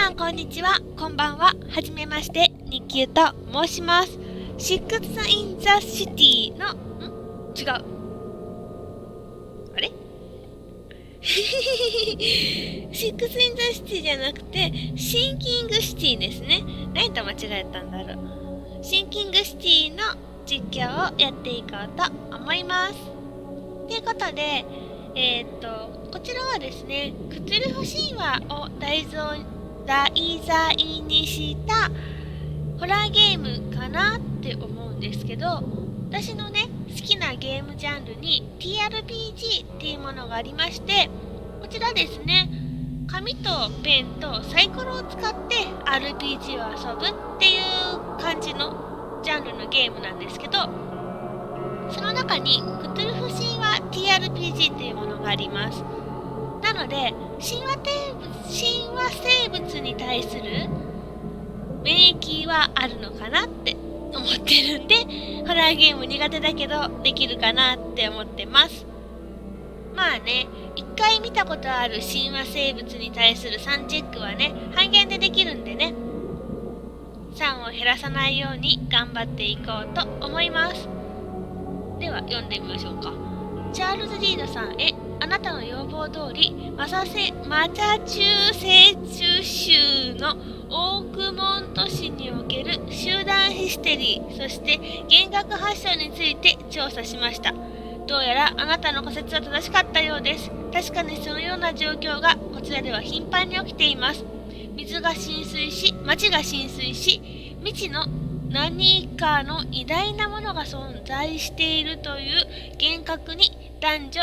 さんこんにちは、こんばんは。はじめまして、日給と申します。シックスインザシティの違うあれシックスインザシティじゃなくてシンキングシティですね。何と間違えたんだろう。シンキングシティの実況をやっていこうと思います。ということでこちらはですね、クトゥルフ神話を題材にしたホラーゲームかなって思うんですけど、私のね、好きなゲームジャンルに TRPG っていうものがありまして、こちらですね、紙とペンとサイコロを使って RPG を遊ぶっていう感じのジャンルのゲームなんですけど、その中にクトゥルフ神話 TRPG っていうものがあります。なので神話生物に対する免疫はあるのかなって思ってるんで、ホラーゲーム苦手だけどできるかなって思ってます。まあね、一回見たことある神話生物に対する3チェックはね、半減でできるんでね、3を減らさないように頑張っていこうと思います。では読んでみましょうか。チャールズ・リードさんへ、あなたの要望通りマサチューセッツ州のオークモント市における集団ヒステリー、そして幻覚発症について調査しました。どうやらあなたの仮説は正しかったようです。確かにそのような状況がこちらでは頻繁に起きています。街が浸水し、未知の何かの偉大なものが存在しているという幻覚に男女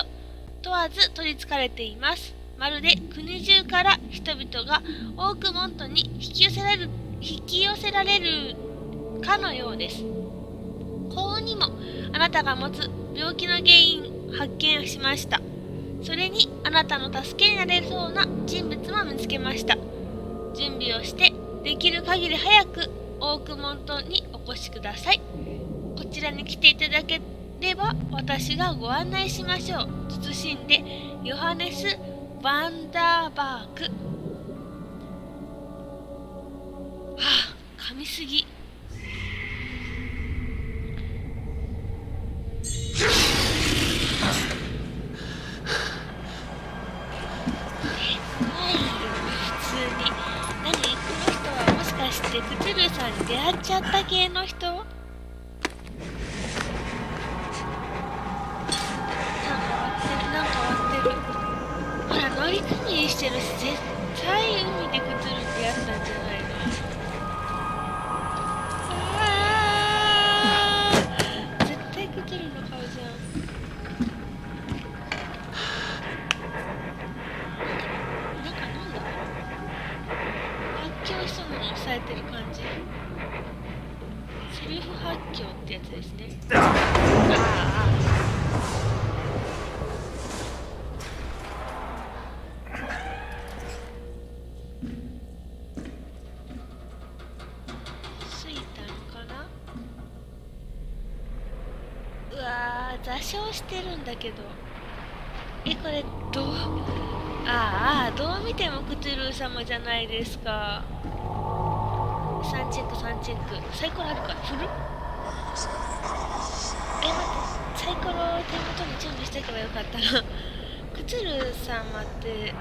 問わず取り憑かれています。まるで国中から人々がオークモントに引き寄せられるかのようです。幸運にもあなたが持つ病気の原因発見しました。それにあなたの助けになれそうな人物も見つけました。準備をしてできる限り早くオークモントにお越しください。こちらに来ていただければ私がご案内しましょう。謹んでヨハネス・バンダーバーク。噛みすぎ。クトゥルさんに出会っちゃった系の人？なんか割ってる。ほら、乗組してるし、絶対海でクトゥルってやったんじゃないの？絶対クトゥルの顔じゃん。なんだ発狂したのに抑えてる感じ。セルフ発狂ってやつですね。ついたのかな。うわー、座礁してるんだけど。これどう見てもクトゥルー様じゃないですか。3チェック。サイコロあるか？振る？待って、サイコロを手元に準備しておけばよかったな。クトゥルー様って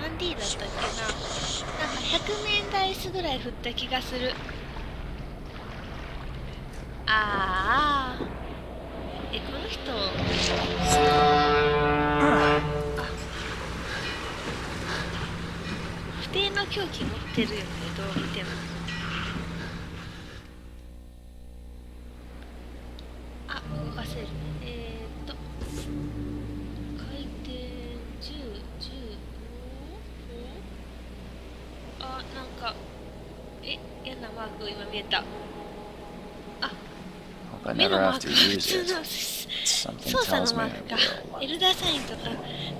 何 D だったっけな。なんか100面ダイスぐらい振った気がする。この人不定の凶器持ってるよね、どう見ても。動かせるね。回転10なんか嫌なマーク今見えた。目のマークが普通の操作のマークか。エルダーサインとか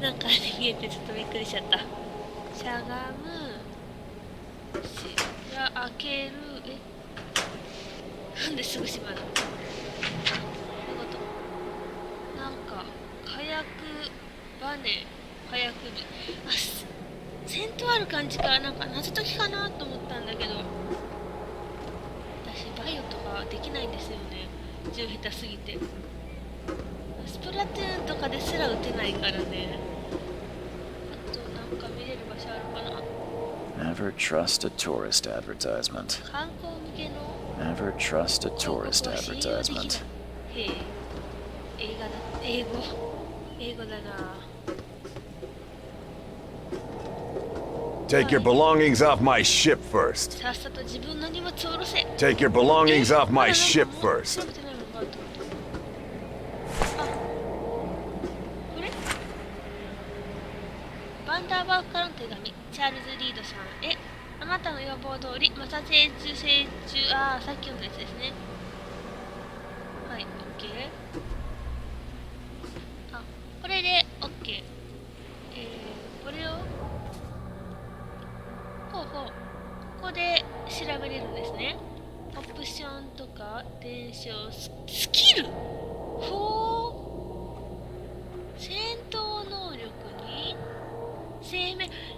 なんかで見えてちょっとびっくりしちゃった。しゃがむ、開ける、なんですぐ閉まるの？どういうこと？なんか火薬バネ、火薬で戦闘ある感じか、なんか謎解きかなと思ったんだけど、私バイオとかできないんですよね。銃下手すぎて。スプラトゥーンとかですら撃てないからね。あとなんか見れる場所あるかな。 Never trust a tourist advertisement. 観光向けの Never trust a tourist advertisement. へえ、映画だ、英語だな。Take your belongings off my ship first. さっさと自分の荷物を下ろせ。 Take your belongings off my ship first. 調べてないのかと思った。あ、これバンダーバーグからの手紙、チャールズ・リードさんへ。あなたの要望通り、マサチューセッツ州、さっきのやつですね。はい、OK。あ、これで OK。これをここで調べれるんですね。オプションとか伝承スキル、戦闘能力に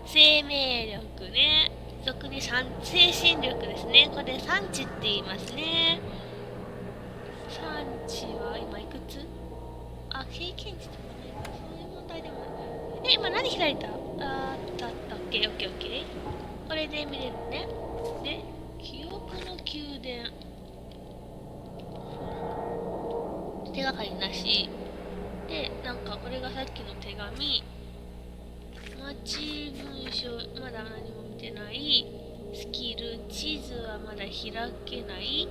生命力ね。俗に精神力ですね。これ産地って言いますね。産地は今いくつ？あ、経験値とかないからそういう問題でもない。今何開いた？あったあった。オッケーオッケーオッケー。これで見れるね。で、記憶の宮殿。手がかりなし。で、なんかこれがさっきの手紙。町文書、まだ何も見てない。スキル、地図はまだ開けない。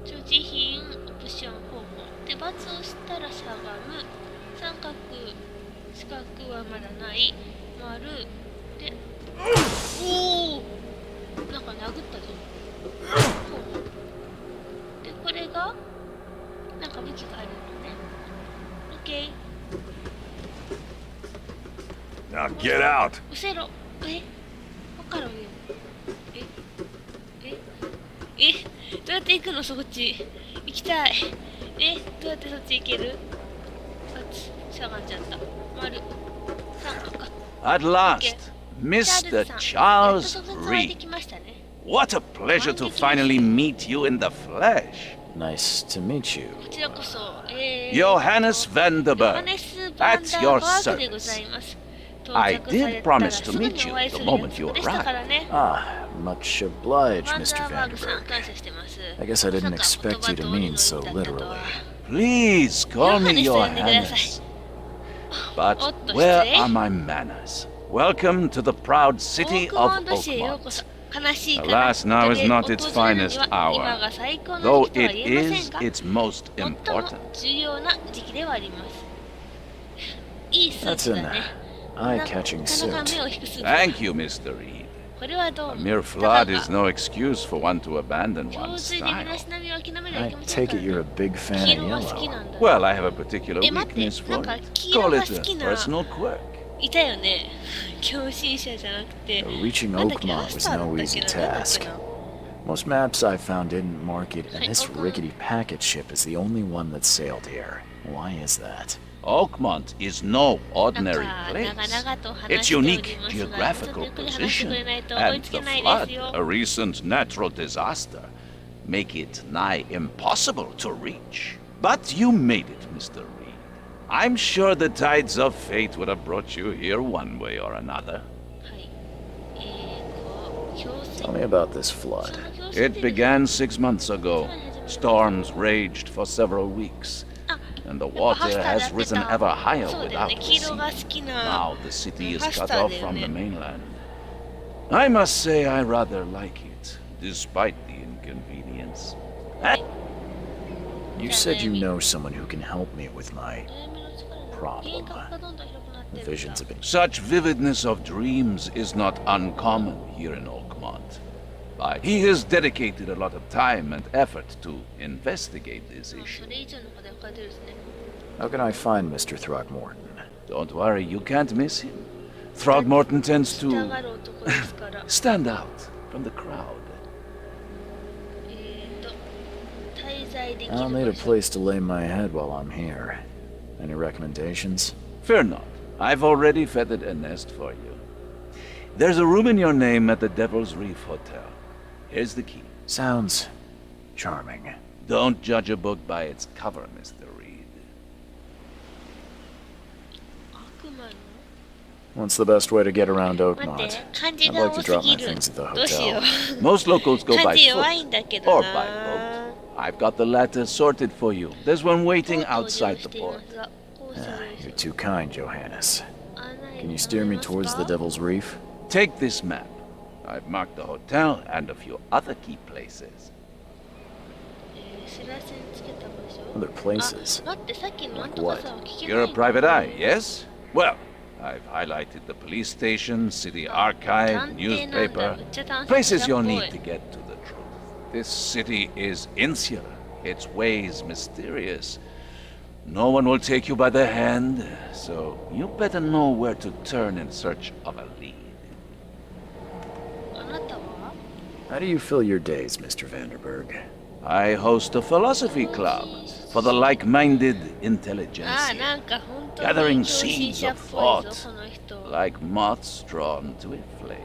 所持品、オプション方法。で、×をしたらしゃがむ。三角、四角はまだない。丸。で、おお、なんか殴ったぞ。で、これがなんか武器があるのね。オッケー。 Now get out. うせろ。わかるよ。どうやって行くのそっち。行きたい。どうやってそっち行ける？しゃがんじゃった。丸。三角か。At last, Mr. Charles Reed. What a pleasure to finally meet you in the flesh. Nice to meet you. こちらこそ、Johannes van der ヨハ Berg. ネス・バンダ At ー your バーグでござい service. ます。 I 到着され did たら promise す to ぐ meet に you お会い the する moment 約 you 束でしたから arrived. ね。 Ah, much obliged, バンダ Mr. ーバーグさん Vanderberg. 感謝してます。 I guess I didn't まさか expect you to 言葉通り mean の so 言い方とは literally. Please call me Johannes Johannes. But where are my manners? Welcome to the proud オ city ークモ of ンド市へようこそ。 Oakmont. 悲しいか Alas, now is not its 訪れるに finest は今 hour, が最高の though 時期とは it 言えませ is んか？ its most 最も important. 重要な時期ではあります。いいスー That's ツだ an ね。 eye-catching なかなか suit. 目を引くスーツ。 Thank you, Mr. Reed. これはどう A も。 mere たか flood が is no excuse for one to abandon 強 one's 水で身の style. しなみを諦めるわ I けません take か it ら you're a ね。 big fan 黄 of 色が好き yellow. なんだ。 Well, I have a particular 待って weakness な for んか it. 黄色 Call が it 好 a きな personal quirk. いたよね。共振者じゃなくて。 Reaching なんだっけ、ア Oakmont ス was ターだっ no たっ easy けな。なんだっ task. けな。 Most maps I found didn't mark it, and this Oakmont. rickety packet ship is the only one that sailed here. Why is that? Oakmont is no なん ordinary か place. 長々と話 Its しており unique ますが、ちょっと geographical ゆっくり話してく position れないと追い and つ the けないで flood, すよ。 a recent natural disaster, make it nigh impossible to reach. But you made it, Mr. Reed. I'm sure the tides of fate would have brought you here one way or another. はい。強水。 Tell me about this flood. その強水 It って began 6 months ago. Storms raged for several weeks, あ、 and the やっぱ water ハスターで has やって risen た。 ever higher そうだよ without ね。 the 黄色が sea. 好きな。 Now the city is ハス cut ター off だよ from the ね。 mainland. I must say I rather like it, despite the inconvenience. You said you know someone who can help me with my 悩みの力で problem. 幻覚がどんどん広くなってるんだ。 Visions have been. Such vividness of dreams is not uncommon here in Oakmont. But he has dedicated a lot of time and effort to investigate this まあ issue. それ以上のことが書いてるですね。 How can I find Mr. Throckmorton? Don't worry, you can't miss him. Throgmorton tends 従 to う男ですから。 stand out from the crowd. 滞在できる I'll 場 need a 所。 place to lay my head while I'm here. Any recommendations? Fear not, I've already feathered a nest for you. There's a room in your name at the Devil's Reef Hotel. Here's the key. Sounds charming. Don't judge a book by its cover, Mr. Reed. 悪魔の What's the best way to get around 待っ Oakmont? て、漢字 I'd が like 多 to す drop ぎ my る。 things at the どうしよ hotel. う。 Most locals go 漢 by 字弱い foot んだけど or な。 by boat. I've got the latter sorted for you. There's one waiting outside the port. You're too kind, Johannes. Can you steer me towards the Devil's Reef? Take this map. I've marked the hotel and a few other key places. 知らせにつけた場所。 Other places. 待って、さっきのなんとかさんは聞けな You're い a んだけど。 private eye, yes? Well, I've highlighted the police station, city archive, 探偵なんだ。 newspaper, めっちゃ探偵 places 者 you'll っぽ need い to get to the truth. This city is insular, its ways mysterious. No one will take you by the hand, so you better know where to turn in search of a lead. あなたは How do you fill your days, Mr. Vanderberg? I host a philosophy club for the like-minded ああ、 intelligentsia, なんか本当 gathering に狂信 seeds 者っ of ぽいぞ、 thought この人。 like moths drawn to a flame.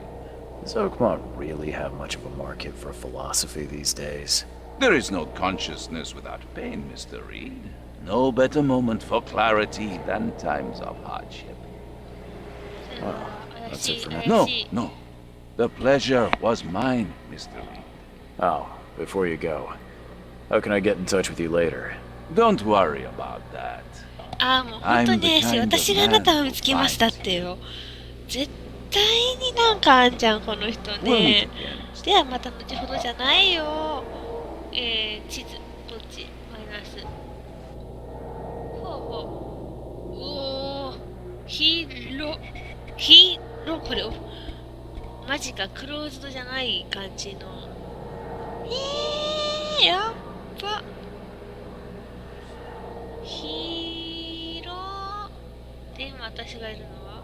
Does Oakmont really have much of a market for philosophy these days? There is no consciousness without pain, Mr. Reed. No better moment for clarity than times of hardship. 怪 that's し it い、 for now. 怪 No, しい。 no. The pleasure was mine, Mr. Reed. Oh, before you go, how can I get in touch with you later? Don't worry about that. ああ、もう本当に怪しい。 I'm the kind of 私があなたを見つけましたってよ。絶対になんかあんじゃん、この人 We'll ね meet。again. ではまた後ほどじゃないよ。地図、どっちマイナス。ほうほう。おー、これ、マジか、クローズドじゃない感じの。やっば。広で、今私がいるのは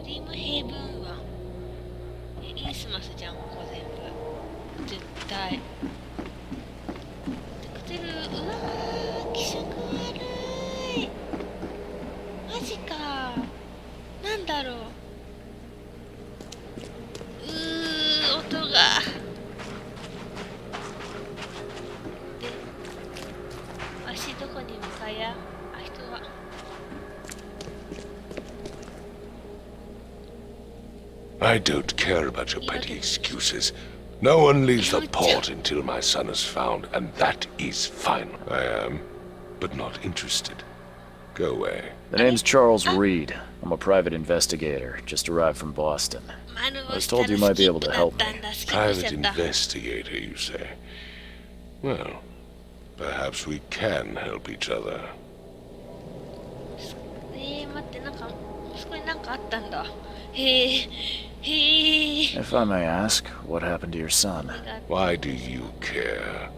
グリムヘイブン湾。インスマスじゃん、ここ全部。絶対。テクテル、うわー、気色悪い。マジか。なんだろう。音が。で、足どこに向かいや。あ、人が。I don't care about your petty excuses. No one leaves the port until my son is found, and that is final. I am, but not interested. Go away. The name's Charles Reed. I'm a private investigator, just arrived from Boston. I was told you might be able to help me. Private investigator, you say? Well, perhaps we can help each other. 待って、なんか、そこになんかあったんだ。へえ、へえ。 If I may ask, what happened to your son? Why do you care?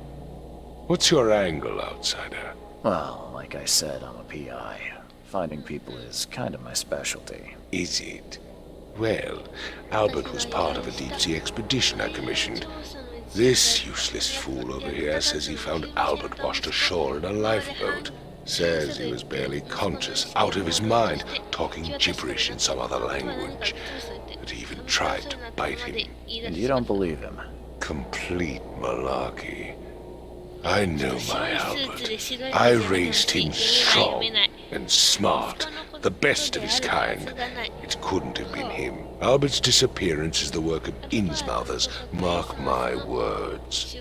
What's your angle, outsider? Well, like I said, I'm a PI. Finding people is kind of my specialty. Is it? Well, Albert was part of a deep-sea expedition I commissioned. This useless fool over here says he found Albert washed ashore in a lifeboat. Says he was barely conscious, out of his mind, talking gibberish in some other language. That he even tried to bite him. And you don't believe him? Complete malarkey. I know my Albert. I raised him strong and smart, the best of his kind. It couldn't have been him. Albert's disappearance is the work of Innsmouthers. Mark my words.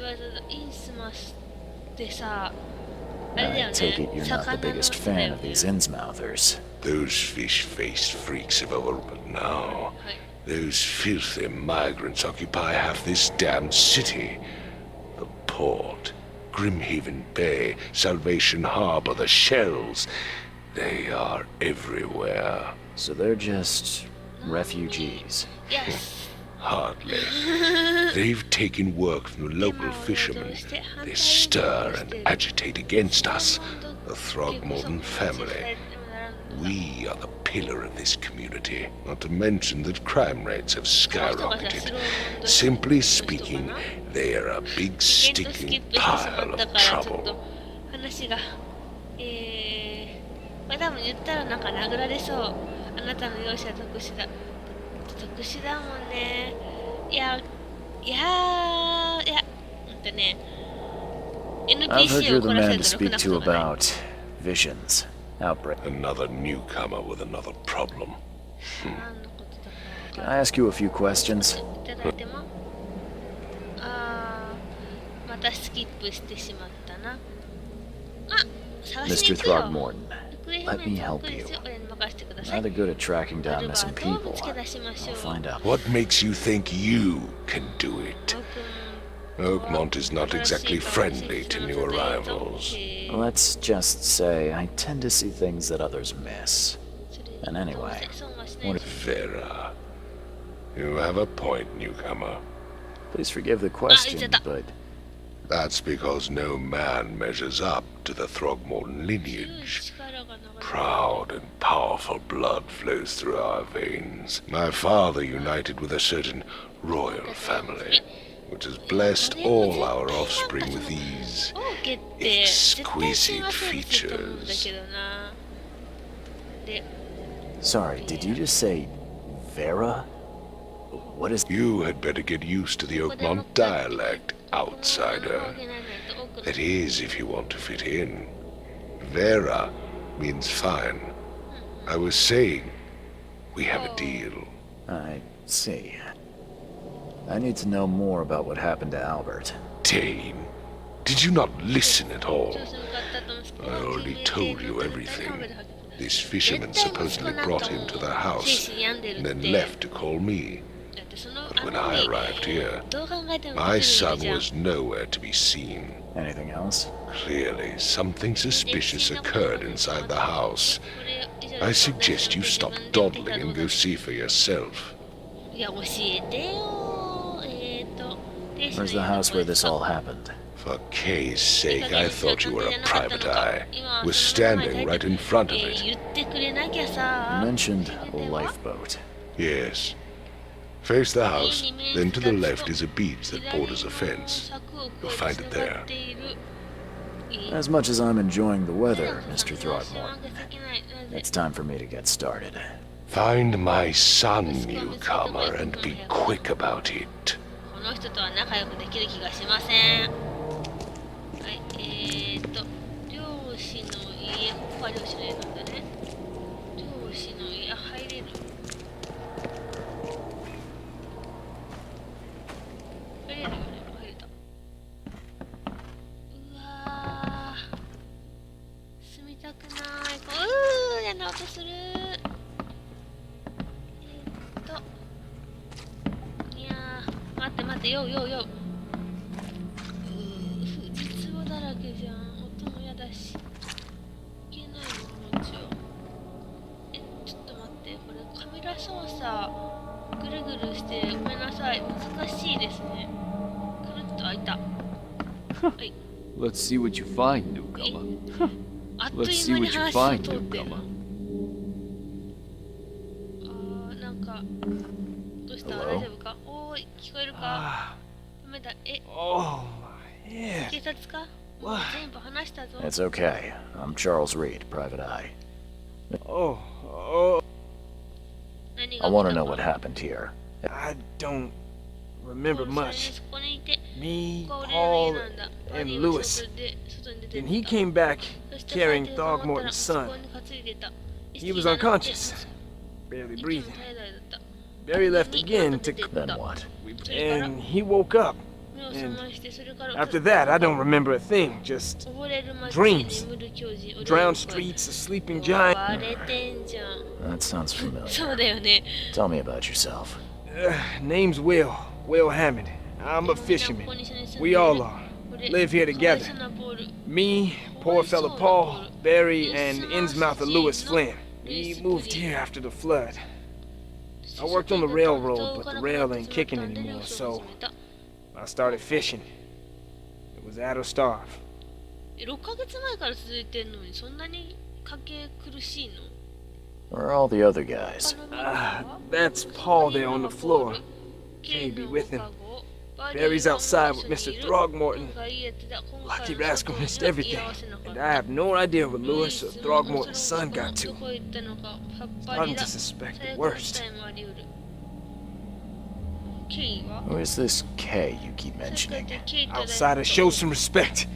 I take it you're not the biggest fan of these Innsmouthers. Those fish-faced freaks have opened now. Those filthy migrants occupy half this damned city. The port, Grimhaven Bay, Salvation Harbor, the shells. They are everywhere. So they're just refugees. Yes. Hardly. They've taken work from the local fishermen. They stir and agitate against us, the Throgmorton family. We are the pillar of this community, not to mention that crime rates have skyrocketed. Simply speaking, they are a big sticking pile of trouble. 話が、これ多分言ったらなんか殴られそう。あなたの容赦特殊だ。殊だもんね。ね、I've heard NPC you're を the 怒らせ man る to とろく speak なこ to とがない。 about visions, outbreak. Another newcomer with another problem. 何のことだか Can わ I ask you a few questions? かる。いただいてもまたスキップしてしまったな。探しに Mr. 行くよ。 Throgmorton, let me help you. 俺に任せてください。 Rather good at tracking ま down ずは missing 動 people. 物け出しましょ I'll う。 find out. What makes you think you can do it? Oakmont is not exactly friendly to new arrivals. Let's just say I tend to see things that others miss. And anyway, what Vera. You have a point, newcomer. please forgive the question, but That's because no man measures up to the Throgmorton lineage. Proud and powerful blood flows through our veins. My father united with a certain royal family, which has blessed all our offspring with these exquisite features. sorry, did you just say Vera? What is You had better get used to the Oakmont dialect, outsider. That is, if you want to fit in. Vera means fine. I was saying, we have a deal. I see. I need to know more about what happened to Albert. Dane, did you not listen at all? I already told you everything. This fisherman supposedly brought him to the house, and then left to call me. But when I arrived here, my son was nowhere to be seen. Anything else? Clearly, something suspicious occurred inside the house. I suggest you stop dawdling and go see for yourself. いや、教えてよ。Where's the house where this all happened? For Kay's sake, I thought you were a private eye. We're standing right in front of it. 言ってくれなきゃ You さ。 mentioned a lifeboat. Yes. Face the house, then to the left is a beach that borders a fence. You'll find it there. As much as I'm enjoying the weather, Mr. Throgmorton, it's time for me to get started. Find my son, newcomer, and be quick about it. この人とは仲良くできる気がしません。はい、漁師の家、ここは漁師の家なんだね。漁師の家、入れる。入れるよね、入れた。うわー、住みたくない。嫌な音する。いやー、待って待って、よう。実話だらけじゃん。音も嫌だし。いけないの、もちろん。ちょっと待って、これカメラ操作、ぐるぐるして、ごめんなさい。難しいですね。くるっと開いた。はい。Let's see what you find, newcomer. あっと Let's いう see 間に what you 話を find, 通ってる。 newcomer. なんか、どうした？大丈夫か？おーい、聞こえるか？ダメだ。Oh, my head. 警察か？もう全部話したぞ。 It's okay. I'm Charles Reed, private eye. Oh,何 I が want 起 to きた know か what happened here. I don't remember もう much. そこにいて、 Me, ここは俺の家 Paul, なんだ。 and バディは Lewis. 外に出て And っ he た。 came back そして帰って carrying ると思ったら Throgmorton's そ son. こに担いでた。 He was unconscious, barely 息も breathing. 絶え絶えだった。 Barry left again to, Then what? and he woke up. 目を覚ましてそれから After that, I don't remember a thing. Just 溺れる街 dreams. 眠る巨人 drowned streets, a sleeping giant. 割れてんじゃん。 That sounds familiar. そうだよね。 Tell me about yourself. Name's Will Hammond. I'm a fisherman. We all are. Live here together. Me, poor fella Paul, Barry, and Innsmouther Lewis Flynn. We moved here after the flood. I worked on the railroad, but the rail ain't kicking anymore, so I started fishing. It was at or starve. 6ヶ月前から続いてんのにそんなに家計苦しいの？ Where are all the other guys? That's Paul there on the floor. Kay be with him. Barry's outside with Mr. Throgmorton. Lucky rascal missed everything, and I have no idea where Lewis or Throgmorton's son got to. Starting to suspect the worst. K は Who is this K you keep mentioning? Outsider, show some respect.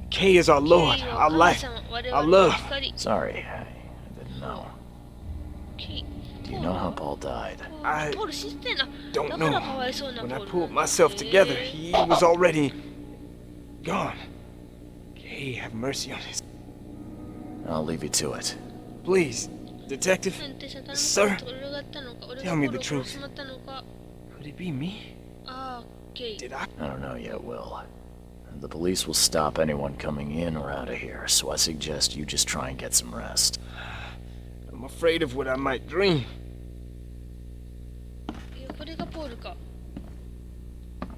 K is our Lord, our life, our love. Sorry, I didn't know. Do you know how Paul died? I don't don't know. When I pulled myself together, he was already gone. K, have mercy on us. I'll leave you to it. Please, detective, sir, tell me the truth. Could it be me? Did I? I don't know yet, Will. The police will stop anyone coming in or out of here, so I suggest you just try and get some rest. I'm afraid of what I might dream.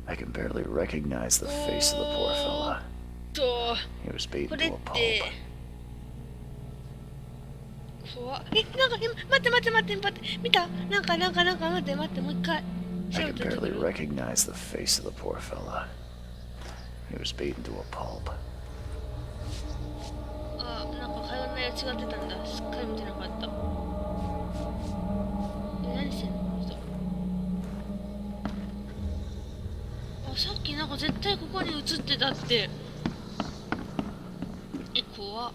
I can barely recognize the face of the poor fella. He was beaten to a pulp. 怖っ。なんか待って見た？なんか待ってもう一回。 I can barely recognize the face of the poor fella. He was beaten to a pulp. あ、なんか会話の内容違ってたんだ。しっかり見てなかった。何してんのこの人。あ、さっきなんか絶対ここに映ってたって。怖っ。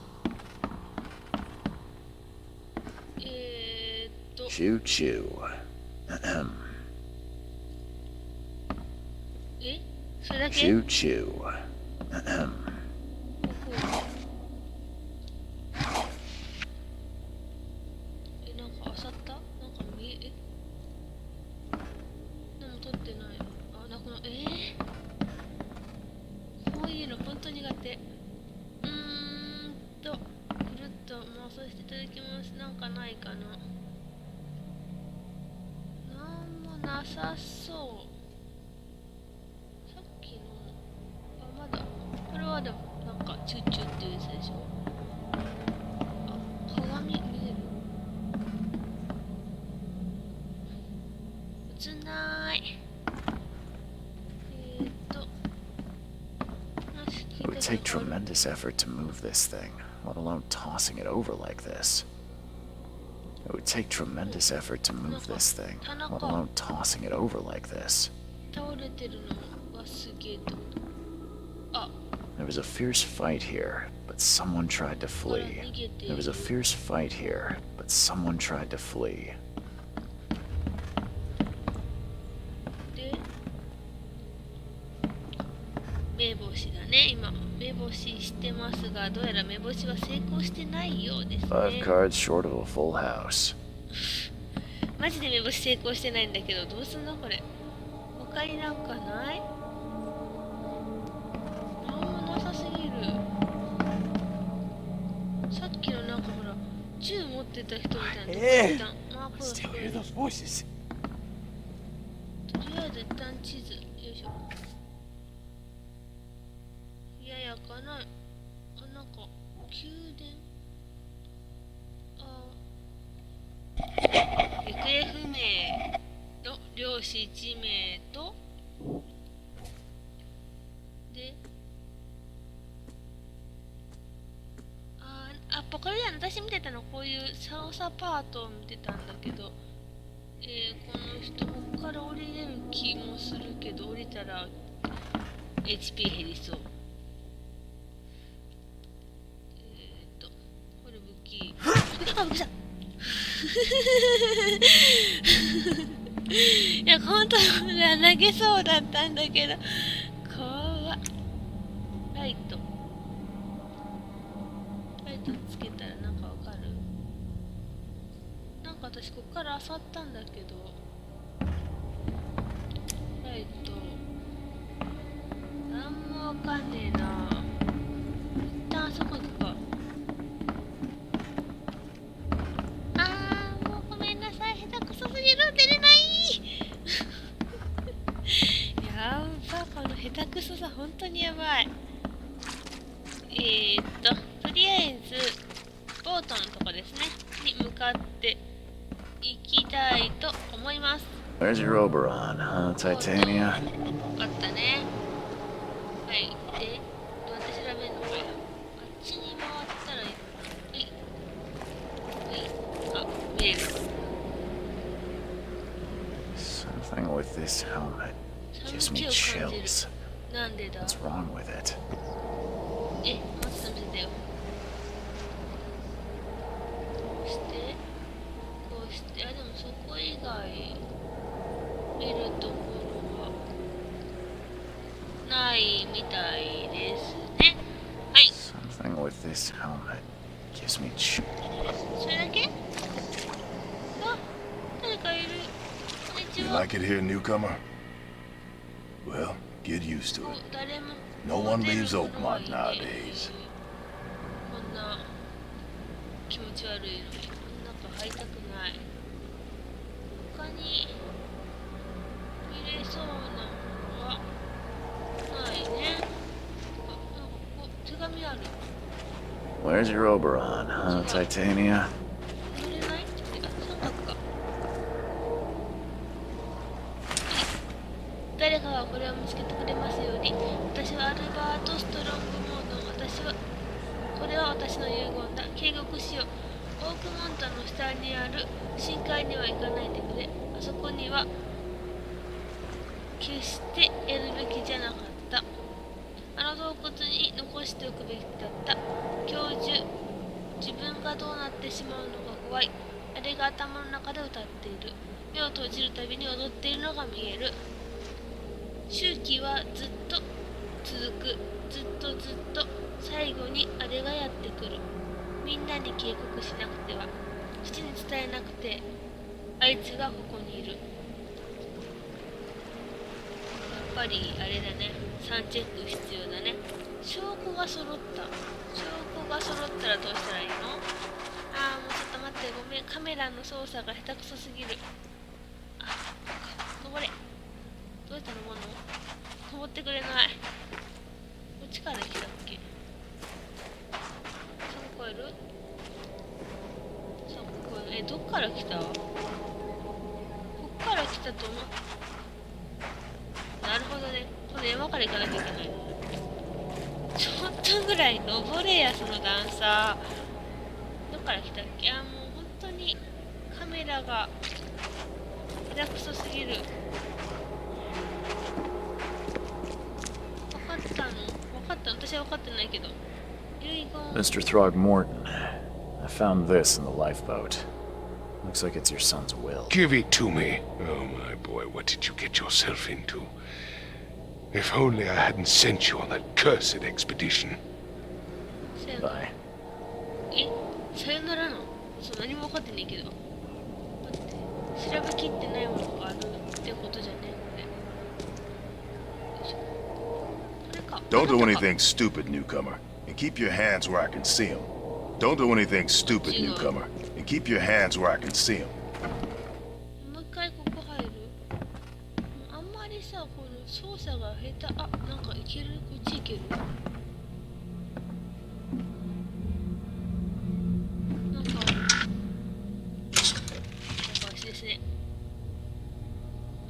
Choo choo. え？それだけ？ Choo choo. なんか漁った？なんか何も取ってない。あ、なんかこういうの本当に苦手。ぐるっと回させていただきます。なんかないかな。なさそう。さっきのまだこれはでもなんかチューチューっていうやつでしょ。あ、鏡見える？映んない。It would take tremendous effort to move this thing, let alone tossing it over like this. It would take tremendous effort to move this thing, let alone tossing it over like this. There was a fierce fight here, but someone tried to flee. There was a fierce fight here, but someone tried to flee. 目星だね。今目星してますが、どうやら目星は成功してないようですね。 5 cards short of a full house. マジで目星成功してないんだけど、どうすんのこれ。他になんかない？なんもなさすぎる。さっきのなんかほら、銃持ってた人みたいな。Still hear those voices. とりあえず一旦地図。よいしょ。ややかな。あ、なんか宮殿。行方不明の漁師1名とで、これだ。私見てたのこういう操作パートを見てたんだけど、この人ここから降りれる気もするけど、降りたら HP 減りそう。これ武器。あ、びっくりした。いや、本当は投げそうだったんだけど、怖っ。ライトつけたらなんかわかる？なんか私こっから漁ったんだけど、ライトなんもわかんねえな。一旦あそこ行くか。出れないやば、この下手くそさ本当にやばい。とりあえずボートのとこですねに向かって行きたいと思います。 There's your Oberon, huh, Titania? あったね。はい、でどうやって調べるのかや。あっちに回ったらあ、見れる。Something with this helmet. Gives 寒 me 気を感じる。 chills. なんでだ？ What's wrong with it? え、待って見せてよ。こうして、こうして、あ、でもそこ以外見るところはないみたいですね。はい。 Something with this helmet gives me chills. それだけ？あ、誰かいる。こんにち You は。 like it here, newcomer? Well, get used to お it. 誰も No one 出る leaves ものはい Oakmont ね nowadays. こんな気持ち悪いのに中入りたくない。他に見れそうなのはないね。あ、なんかこう手紙ある。 Where's your Oberon, huh, Titania? 乗れない？あ、三角か。誰かがこれを見つけてくれますように。私はアルバート・ストロングモード。これは私の遺言だ。警告しよう。オークモンタの下にある深海には行かないでくれ。あそこには決してやるべきじゃなかった。あの洞窟に残しておくべきだった。教授、自分がどうなってしまうのが怖い。あれが頭の中で歌っている。目を閉じるたびに踊っているのが見える。周期はずっと続く。ずっとずっと。最後にあれがやってくる。みんなに警告しなくては。父に伝えなくて。あいつがここにいる。やっぱりあれだね。3チェック必要だね。証拠が揃った。証拠が揃ったらどうしたらいいの？ああ、もうちょっと待って。ごめん。カメラの操作が下手くそすぎる。あ、登れ。どうやって登るの？登ってくれない。こっちから来たっけ？3個いる？ 3個いる。どっから来た？こっから来たと思う。なるほどね。この山から行かなきゃいけない。ちょっとぐらい登れや、その段差。どっから来たっけ？あ、もう本当にカメラが下手くそすぎる。分かったの？分かったの？私は分かってないけど。遺言。 Mr. Throgmorton, I found this in the lifeboat. Looks like it's your son's will. Give it to me. Oh, my boy, what did you get yourself into? If only I hadn't sent you on that cursed expedition. Bye. え、さよならの？そう、何も分かってねえけど。待って、調べきってないものがあるってことじゃねえこれ。よいしょ。これか。 Don't do anything stupid, newcomer, and keep your hands where I can see them. Don't do anything stupid, newcomer, and keep your hands where I can see them. もう一回ここ入る？あんまりさ、この操作が下手。あ、なんかいける？こっちいける？なんか足ですね。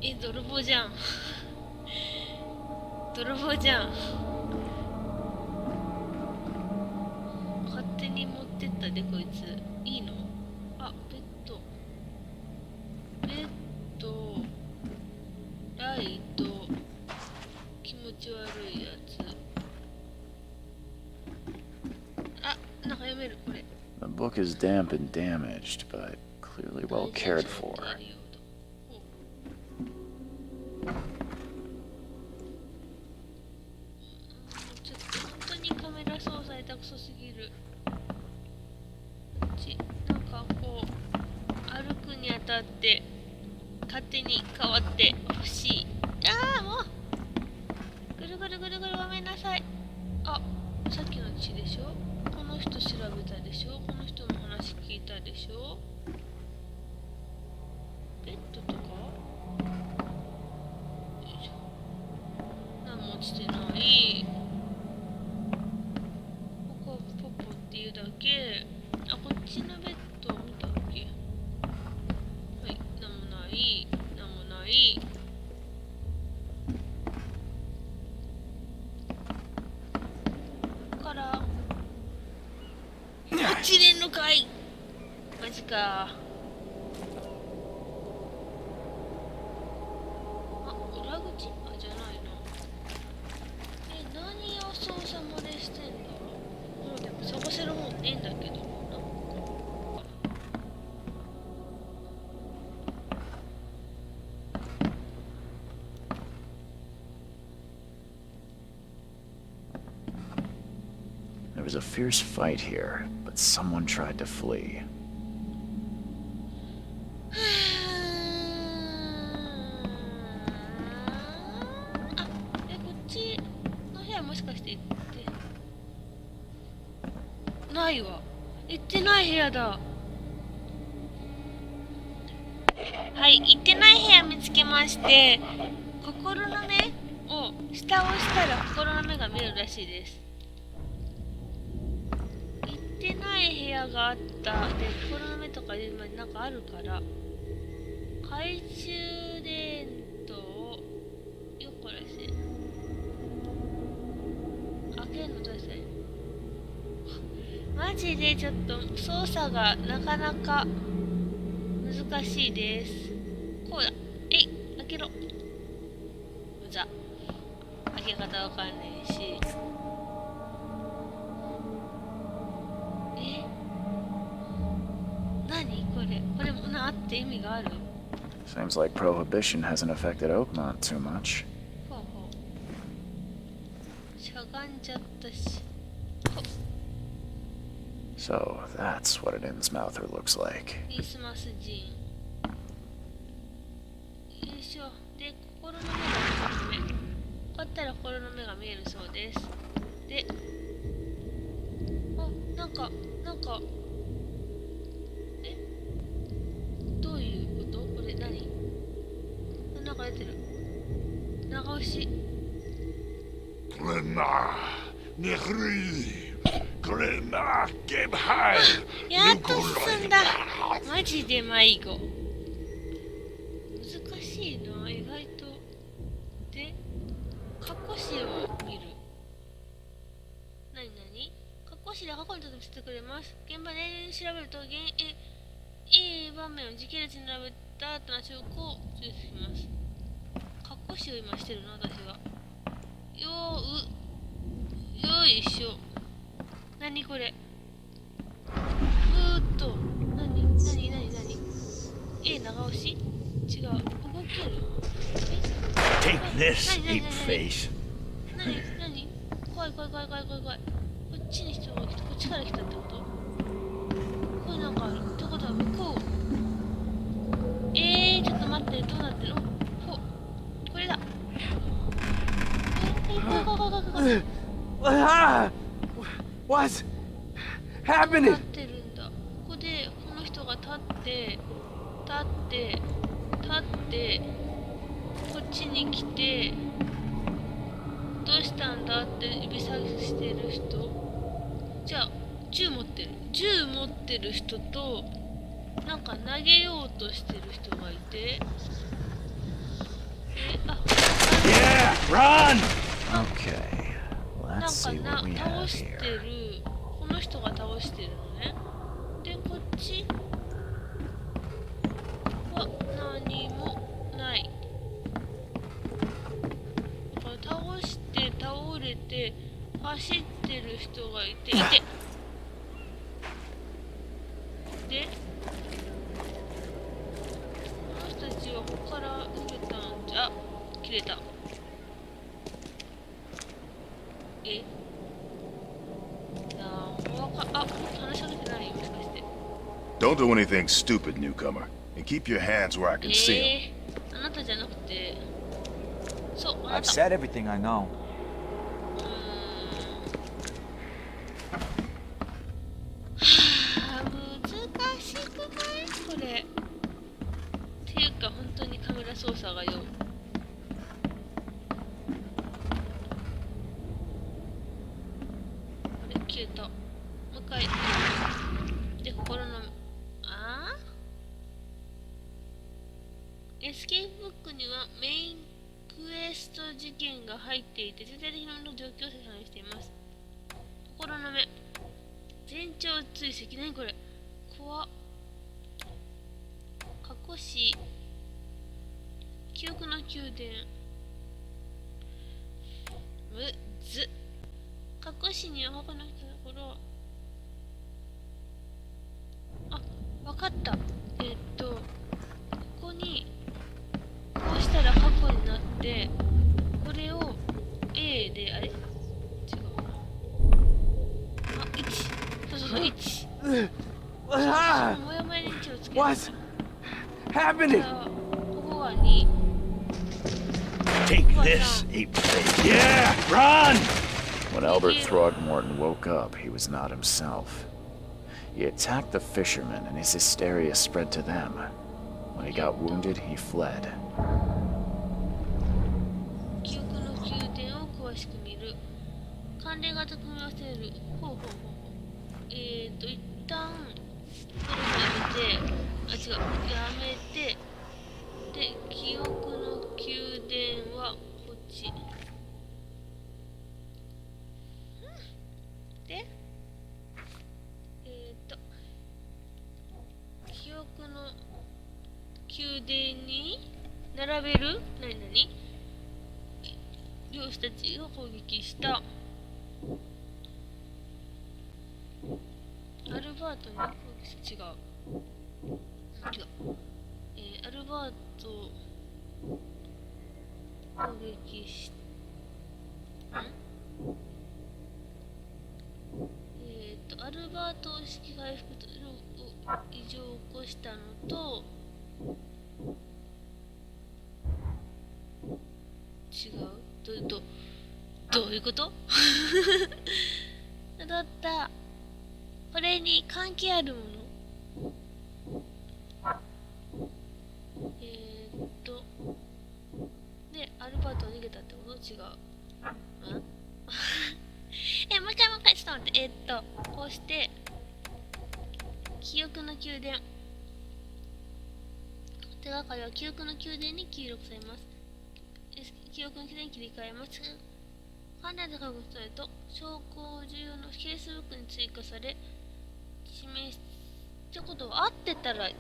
え、泥棒じゃん。泥棒じゃん。勝手に持ってったでこいつ。いいの？あ、ベッド。ベッド。ライト。気持ち悪いやつ。あ、なんか読めるこれ。 The book is damp and damaged, but clearly well cared for. ちょっと本当にカメラ操作下手くそすぎる。こっちなんかこう歩くにあたって勝手に変わってほしい。ああ、もうぐるぐるぐるぐる、ごめんなさい。あ、さっきの血でしょ。この人調べたでしょ。この人の話聞いたでしょ。ベッドとかよいしょ。何も落ちてない。ここポポっていうだけ。あ、こっちのベッド見たっけ。はい、なんもない。なんもない。ここから落ちれんのかい。マジか。あ、裏口？あ、違 was a fierce fight here, but someone tried to flee. あ、こっちの部屋もしかして行ってないわ。行ってない部屋だ。はい、行ってない部屋見つけまして、心の目を下を押したら心の目が見えるらしいです。行ってない部屋があった。で、心の目とか今なんかあるから、懐中電灯をよっこらせ。開けるのどうしたらいい？マジでちょっと操作がなかなか難しいです。こうだ。開けろ。うざ。開け方わかんないし。何これ？これもあって意味がある？ Seems like prohibition hasn't affected Oakmont too much. ほうほう。しゃがんじゃったし。So that's what an Innsmouther looks like. クリスマス人。よいしょ。で、心の目が心の目。こうやったら心の目が見えるそうです。で、あ、なんか、どういうこと？これ何？なんか出てる。長押し。やっと進んだ。マジで迷子。難しいな、意外と。で、過去紙を見る。過去紙で過去にとって見せてくれます。現場で調べると、A 場面を時系列に並べた新しい証拠を抽出します。過去紙を今してるの、私は。よいしょ。何これ？何 A 長押し？違う。動ける？Take this, ape face. 何怖い。こっちに人が来て、こっちから来たってこと？これなんかあるってことは向こう。ちょっと待って、どうなってるの？これだ。What's happening? なってるんだ。ここでこの人が立ってこっちに来て、どうしたんだって指さしてる人。じゃあ銃持ってる人と、なんか投げようとしてる人がいて、Yeah, run! Okay, なん let's か see what we 倒 have して here. る、この人が倒してるのね。で、こっちは何もない。だから倒れて走ってる人がいて、で、この人たちはここから逃げたんじゃ。切れた。話しかけてない？もしかして。 Don't do anything stupid, newcomer. And keep your hands where I can see them. あなたじゃなくて、そう、あな I've た。 said everything I know. 難しくないこれ？っていうか、本当にカメラ操作がよ。あれ、消えた。もう一回。で、心の。エスケープブックにはメインクエスト事件が入っていて、全体的な状況を説明しています。心の目。前兆追跡。何これ？怖っ。過去史。記憶の宮殿。過去史には他の人のところ。わかった。ここにこうしたら箱になって、これを A で、あれ違うな。What's happening? ここは2。 Take this, ape face. Yeah, run! When Albert Throgmorton woke up, he was not himself. He attacked the fishermen, and his hysteria spread to them. When he got wounded, he fled. 記憶の宮殿を詳しく見る。関連型組み合わせる。ほうほうほうほう。一旦これをやめて、あ、違う、やめて、で、記憶の宮殿はこっち。で、記憶の宮殿に並べる？何漁師たちを攻撃した。アルバートに攻撃し、違う。アルバートを攻撃し、アルバートを意識回復と異常を起こしたのと、違う？どういうこと？だった。これに関係あるもの？で、アルバートは逃げたってこと？違う。もう一回、ちょっと待って。こうして、記憶の宮殿。手がかりは記憶の宮殿に記録されます。記憶の宮殿に切り替えます。関連で確認されると、証拠重要のケースブックに追加され、示すってことは合ってたらい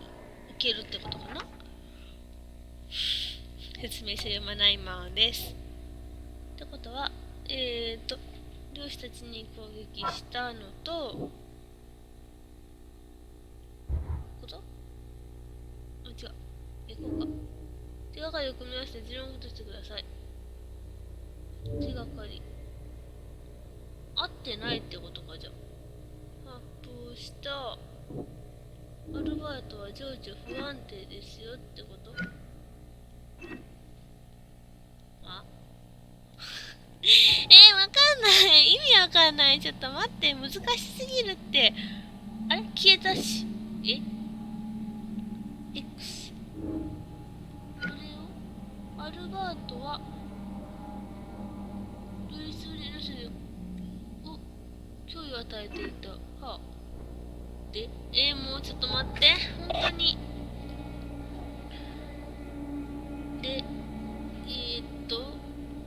けるってことかな。説明すればないままです。ってことは、漁師たちに攻撃したのと、こと違う。こうか。手がかりを組み合わせて持論をとしてください。手がかり。合ってないってことか、じゃあ。発砲した。アルバートは情緒不安定ですよってこと？あわかんない。意味わかんない。ちょっと待って。難しすぎるって。あれ消えたし。X。これをアルバートはルイス・レルスを脅威を与えていた。はあ。で、もうちょっと待って。本当に。で、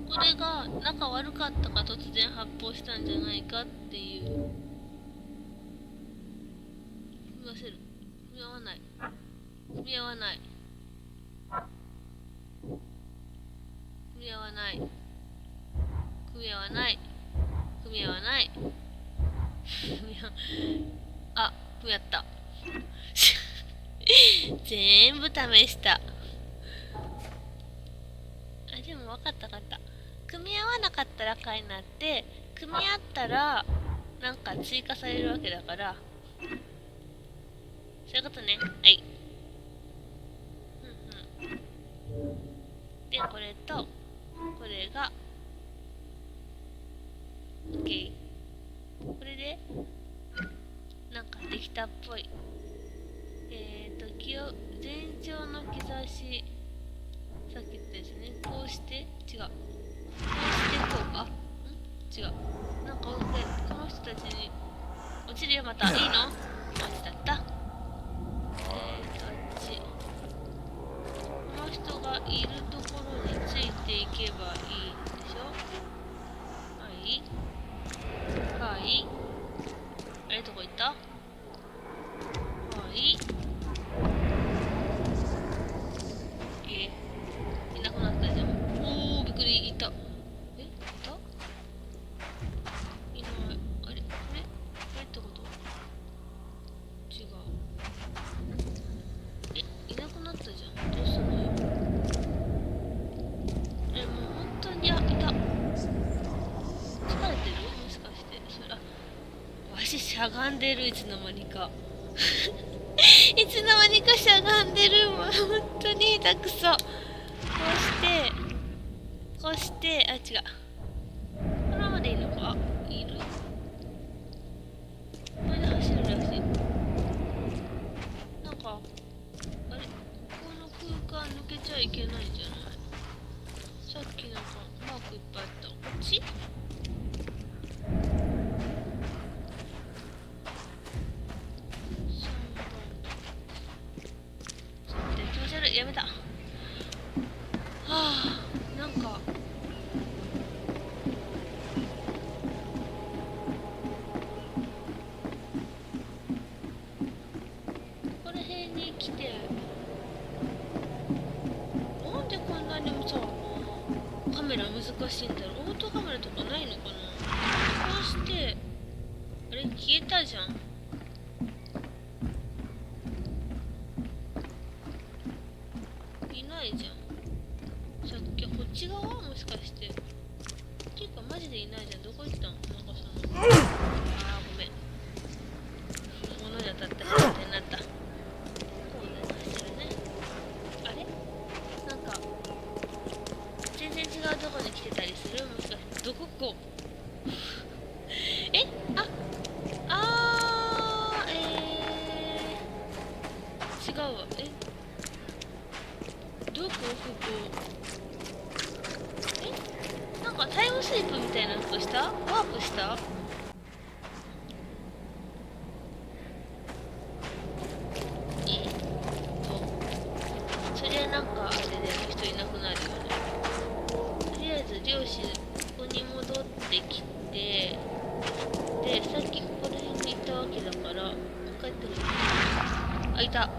これが仲悪かったか突然発砲したんじゃないかっていう。組み合わせる。組み合わない。組み合わない。組み合わない。組み合わない。組み合わない。あ、組み合った。全部試した。でも分かった。組み合わなかったら赤になって、組み合ったらなんか追加されるわけだから、そういうことね。はい。で、これとこれが OK。 これでなんかできたっぽい。前兆の兆し、さっき言ったですね。こうして違う。こうしてこうか？違う。なんかこの人たちに落ちるよ。またいいの？落ちちゃった。あっち。この人がいるところについていけばいいんでしょ？はい。あれどこ行った？はい。いなくなったじゃん。おー、びっくり。いた。いた？いない。あれってこと？違う。いなくなったじゃん。どうすんのよ。もう本当に、いた。疲れてる？もしかして。わししゃがんでる、いつの間にか。いつの間にかしゃがんでる。もう本当に下手くそ。こうして、あ、違う。このままでいいのか。いる。これで走るらしい。なんか、あれ、この空間抜けちゃいけないんじゃない？さっきなんかマークいっぱいあった。こっち？気持ち悪い。やめた。はあ、なんかこの辺に来て、なんでこんなにもさ、カメラ難しいんだろう。オートカメラとかないのかな。こうして、あれ消えたじゃん。いないじゃん。さっきこっち側もしかして。っていうかマジでいないじゃん。どこ行ったの？なんかその。あーごめん。物に当たったらってなった。こうで出してるね。あれ？なんか全然違うとこに来てたりする？もしかしてどここ？え？違うわ。どこここ？なんかタイムスリップみたいなことした？ワープした？そりゃなんかあれで人いなくなるよね。とりあえず漁師ここに戻ってきて、でさっきここら辺にいたわけだから帰ってくる。あ、いた。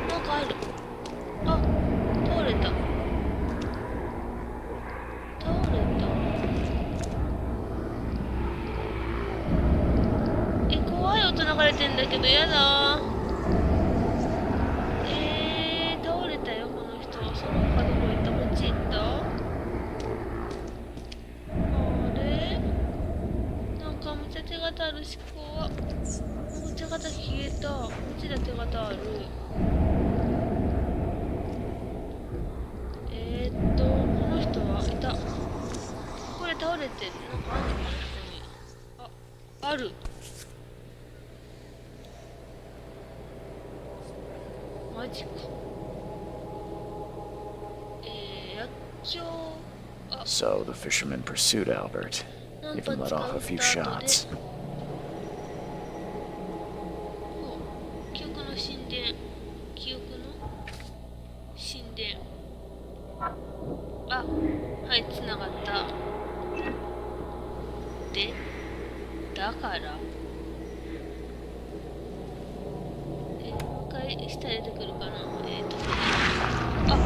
なんかある。あ、倒れた。怖い音流れてんだけど、やだ。倒れたよ、この人。その他どこ行った？こっち行った？あれ？なんかめっちゃ手形あるし、怖っ。手形消えた。こっちだ手形ある。この人はいた。これ倒れてる。なんかあるのかな、ここに。ある。マジか。薬莢。So the fisherman pursued Albert, even let off a few shots. 記憶の神殿。あ、はい、繋がった。で、だから、もう一回下出てくるかな。あ、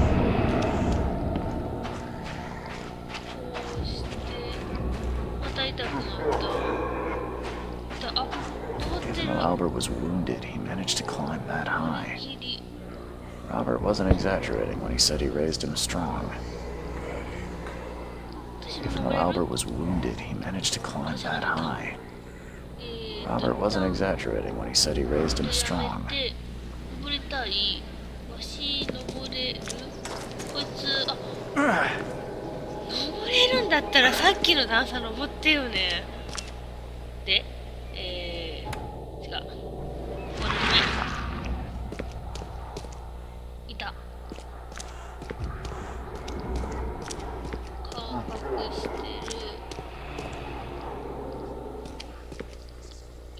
こうして、また痛くなった。登ってる。Even though Albert was wounded, he managed to climb that high. Robert wasn't exaggerating when he said he raised him strong. Even though Albert was wounded, he managed to climb that high. Robert wasn't exaggerating when he said he raised him strong. 登りたい。わし登れる？こいつ、登れるんだったらさっきの段差登ってよね。で、違う。これね。いた。顔隠してる。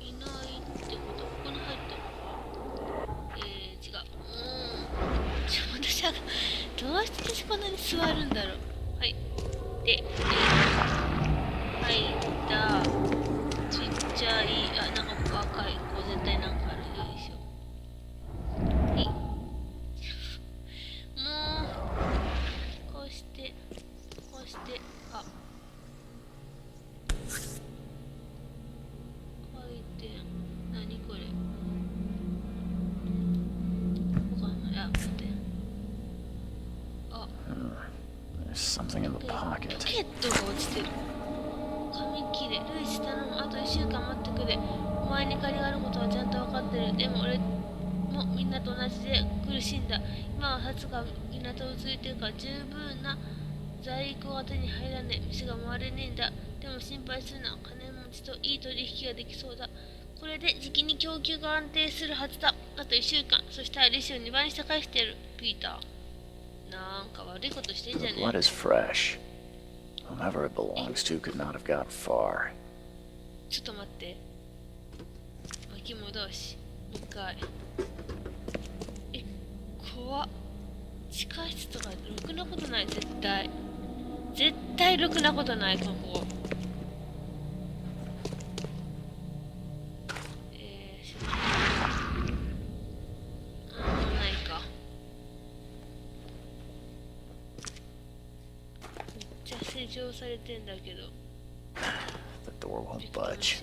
いないってこと？ここに入ったのか？違う。私はどうして私こんなに座るんだろう。はい。で、入った。ちっちゃい、なんかここ赤い。こう絶対なんかある。よいしょ。はい。もう、こうして、回転。何これ。something in the ポ pocket. ケットが落ちてる。紙切れ。ルイス頼む。あと1週間待ってくれ。お前に借りがあることはちゃんと分かってる。でも俺もみんなと同じで苦しんだ。今は札が港をついてるから十分な在庫が手に入らねえ。店が回れねえんだ。でも心配するな。金持ちといい取引ができそうだ。これで時期に供給が安定するはずだ。あと1週間。そしたら利子を2倍にして返してやる。ピーター。なんか悪いことしてんじゃ The ね blood is fresh. Whomever it belongs to could not have gotten far. ちょっと待って。巻き戻し。もう一回。怖っ。地下室とかろくなことない。絶対。絶対ろくなことない、ここ。ないか。めっちゃ施錠されてんだけど。The door won't budge.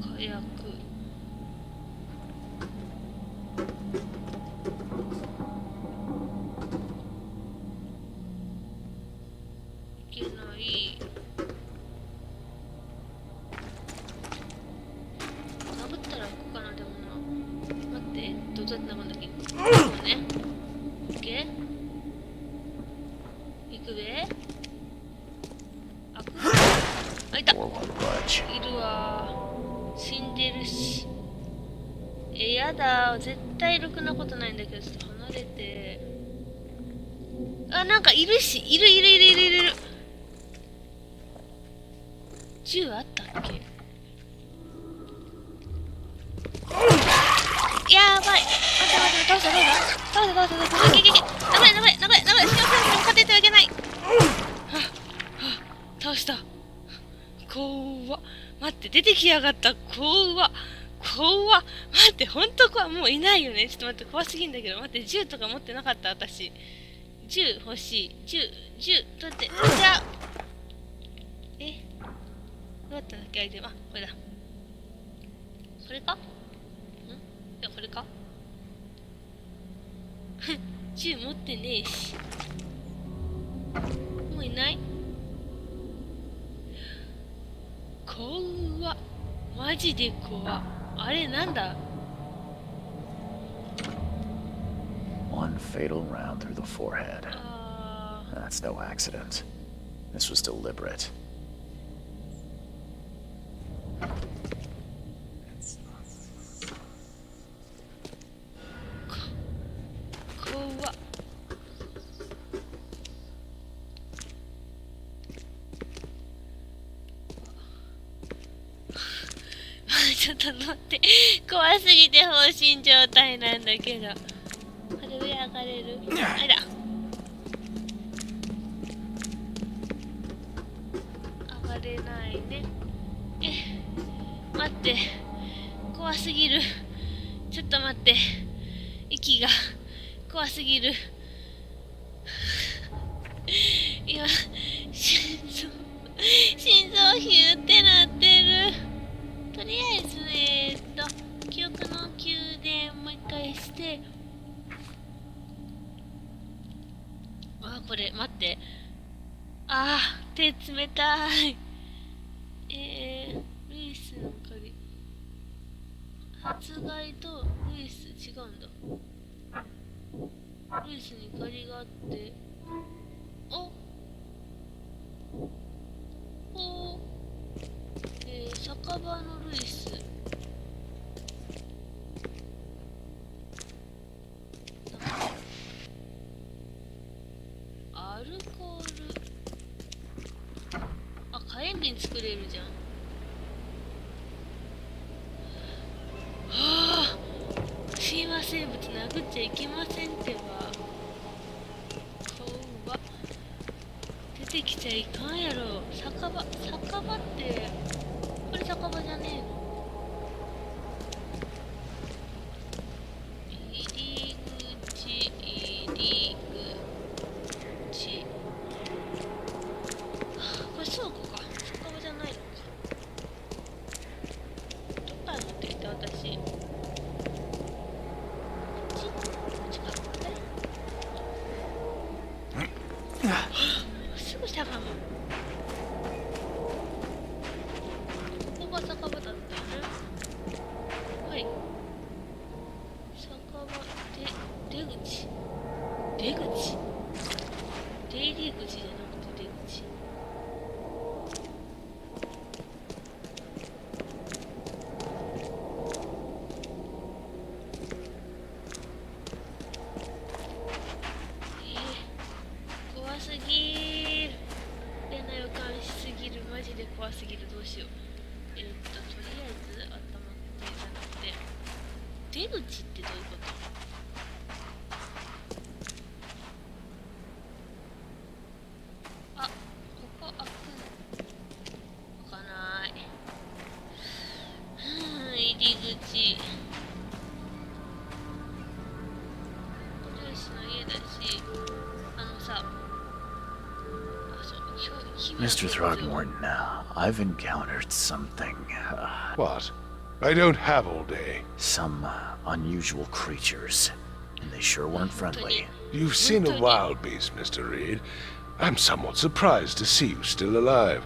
火薬。いけない。殴ったら開くかな、でもな。待って、どうやって殴るんだっけ。そうね。オッケー。行くべ。開く。開いた。 Door won't budge. いるわ。死んでるし。やだ。絶対ろくなことないんだけど、ちょっと離れて。あ、なんかいるし。いる。銃あったっけ。やばい。待って、倒した。いけ。長い。幸せに向かっていってはいけない。倒した。怖っ。待って、出てきやがった。怖っ。待って、ほんと怖い。もういないよね。ちょっと待って、怖すぎんだけど。待って、銃とか持ってなかった、私。銃欲しい。銃、取って、じゃあ。どうやったんだっけ、アイテム。あ、これだ。これか？いや、これか？銃持ってねえし。もういない？怖っ。マジで怖っ。あれなんだ？ One fatal round through the forehead. That's no accident. This was deliberate. 怖っ。ちょっと待って、怖すぎて放心状態なんだけど。これ上上がれる？あれだ。上がれないね。待って、怖すぎる。ちょっと待って、息が怖すぎる。今、心臓ヒューってなってる。とりあえず、記憶の宮殿もう一回して、これ、待って。手冷たい。ルイスの鍵。発害とルイス違うんだ。ルイスに鍵があって、酒場のルイス。アルコール。火炎瓶作れるじゃん。親和生物殴っちゃいけませんってば。怖っ。出てきちゃいかんやろ。酒場ってこれ酒場じゃねえの？入り口。これ倉庫か。酒場じゃないのか。どっから持ってきた私。出口。出口。出入り口じゃなくて出口。怖すぎる。嫌な予感しすぎる。マジで怖すぎる。どうしよう。とりあえず頭ってじゃなくて、出口ってどういうこと？あ、ここ開くの？開かない。入り口。ルイスの家だし、さ、Mr. Throgmorton, I've encountered something. What? I don't have all day. Some unusual creatures. And they sure weren't friendly. You've seen a wild beast, Mr. Reed. I'm somewhat surprised to see you still alive.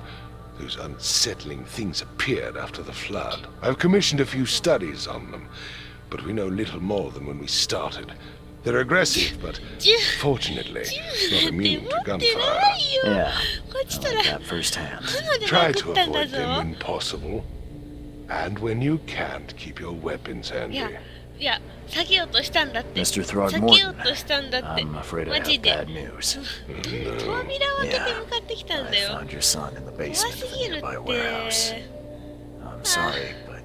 Those unsettling things appeared after the flood. I've commissioned a few studies on them, but we know little more than when we started. They're aggressive, but fortunately not immune to gunfire. Yeah, I like that firsthand. Try to avoid them when possible. And when you can't, keep your weapons handy. いや、下げようとしたんだって。 Mr. 下げよう Throgmorton, としたんだって。 I'm afraid I マジ have で。 bad news. 扉を開けて向かってきたんだ I よ。 found your son in the 怖 basement す of the ぎるっ nearby warehouse. て。 I'm sorry, but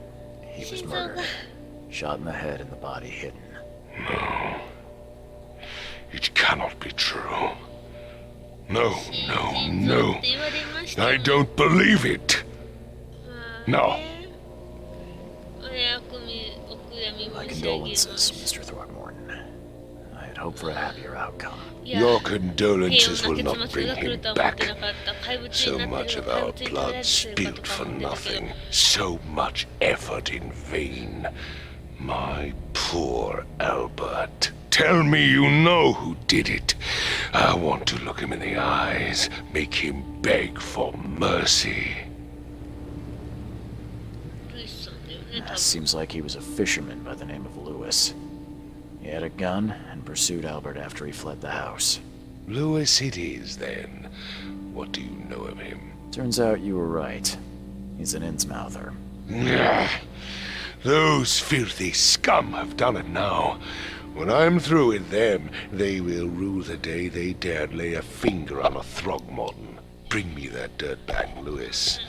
he was 心臓が。 murdered. Shot in the head and the body hidden. No. It cannot be true. No, no, no. I don't believe it. No. My condolences, Mr. Throckmorton. I had hoped for a happier outcome. Your condolences will not bring him back. So much of our blood spilled for nothing. So much effort in vain. My poor Albert. Tell me you know who did it. I want to look him in the eyes, make him beg for mercy. Seems like he was a fisherman by the name of Lewis. He had a gun and pursued Albert after he fled the house. Lewis it is, then. What do you know of him? Turns out you were right. He's an Innsmouther. Those filthy scum have done it now. When I'm through with them, they will rue the day they dared lay a finger on a Throgmorton. Bring me that dirtbag, Lewis.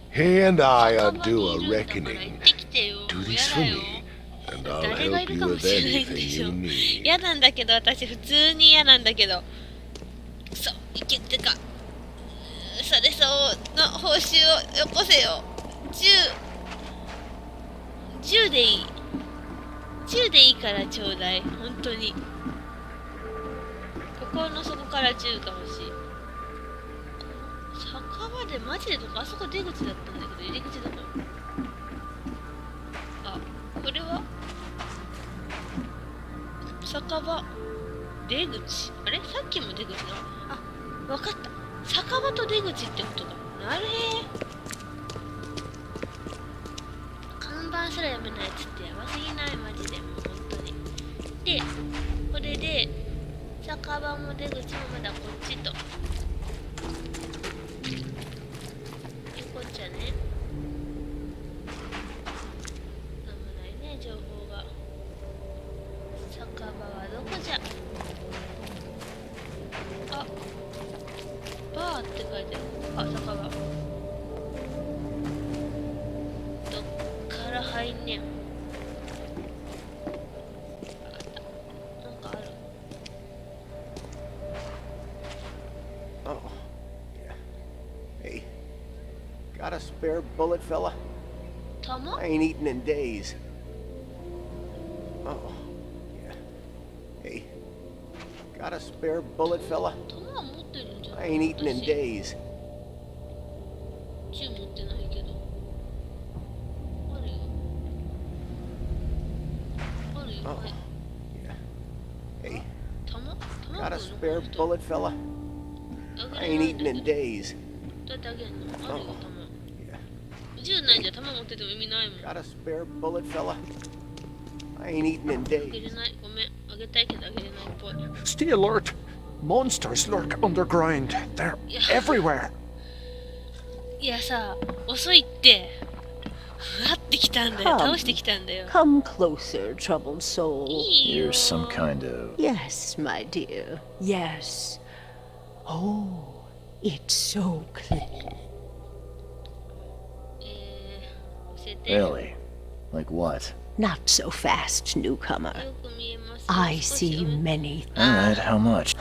He and I are due a reckoning. Do this for me, and I'll help you with anything you need. 嫌なんだけど、私普通に嫌なんだけど。そう、いけってか。それそうの報酬をよこせよ。10でいい。10でいいからちょうだい。本当に。心の底から10が欲しい。酒場でマジでどこ？あそこ出口だったんだけど、入り口どこ？あ、これは酒場出口。あれ？さっきも出口だ。あ、わかった。酒場と出口ってことだ。なるへー。看板すら読めないやつってやばすぎない？マジでもう本当に。で、これで酒場も出口もまだこっちと。こっちはね。なんもないね、情報が。酒場はどこじゃ？あ、バーって書いてある。あ、酒場。どっから入んねん。なんかある。Oh. Hey. Got a spare bullet, fella? 弾？ I ain't eaten in days. Oh. Yeah. Hey. Got a spare bullet, fella? 弾は持ってるんじゃない？ I ain't eaten in days. 銃持ってないけど。あるよ。あるよ。 Oh. はい。 Yeah. Hey. 弾？ Got a 食う spare の？ bullet, fella? あ I げ ain't れない eaten んだ in けど。 days. どうやってあげんの？あるよ、 Oh. 弾。 Yeah. 銃ないじゃん、弾持ってても意味ないもん。 Got a spare bullet, fella? I I ain't eaten in あげ days. れない。ごめん。あげたいけどあげれないっぽい。 Stay alert. Monsters lurk underground. They're everywhere. いやさ、遅いって。ふわってきたんだよ。倒してきたんだよ。 Come closer, troubled soul. いいよ。 You're some kind of... Yes, my dear. Yes. Oh, it's so clean. 教えて。 Really? Like what? Not so fast, newcomer. よく見えます。 I 少し see many. Alright, how much?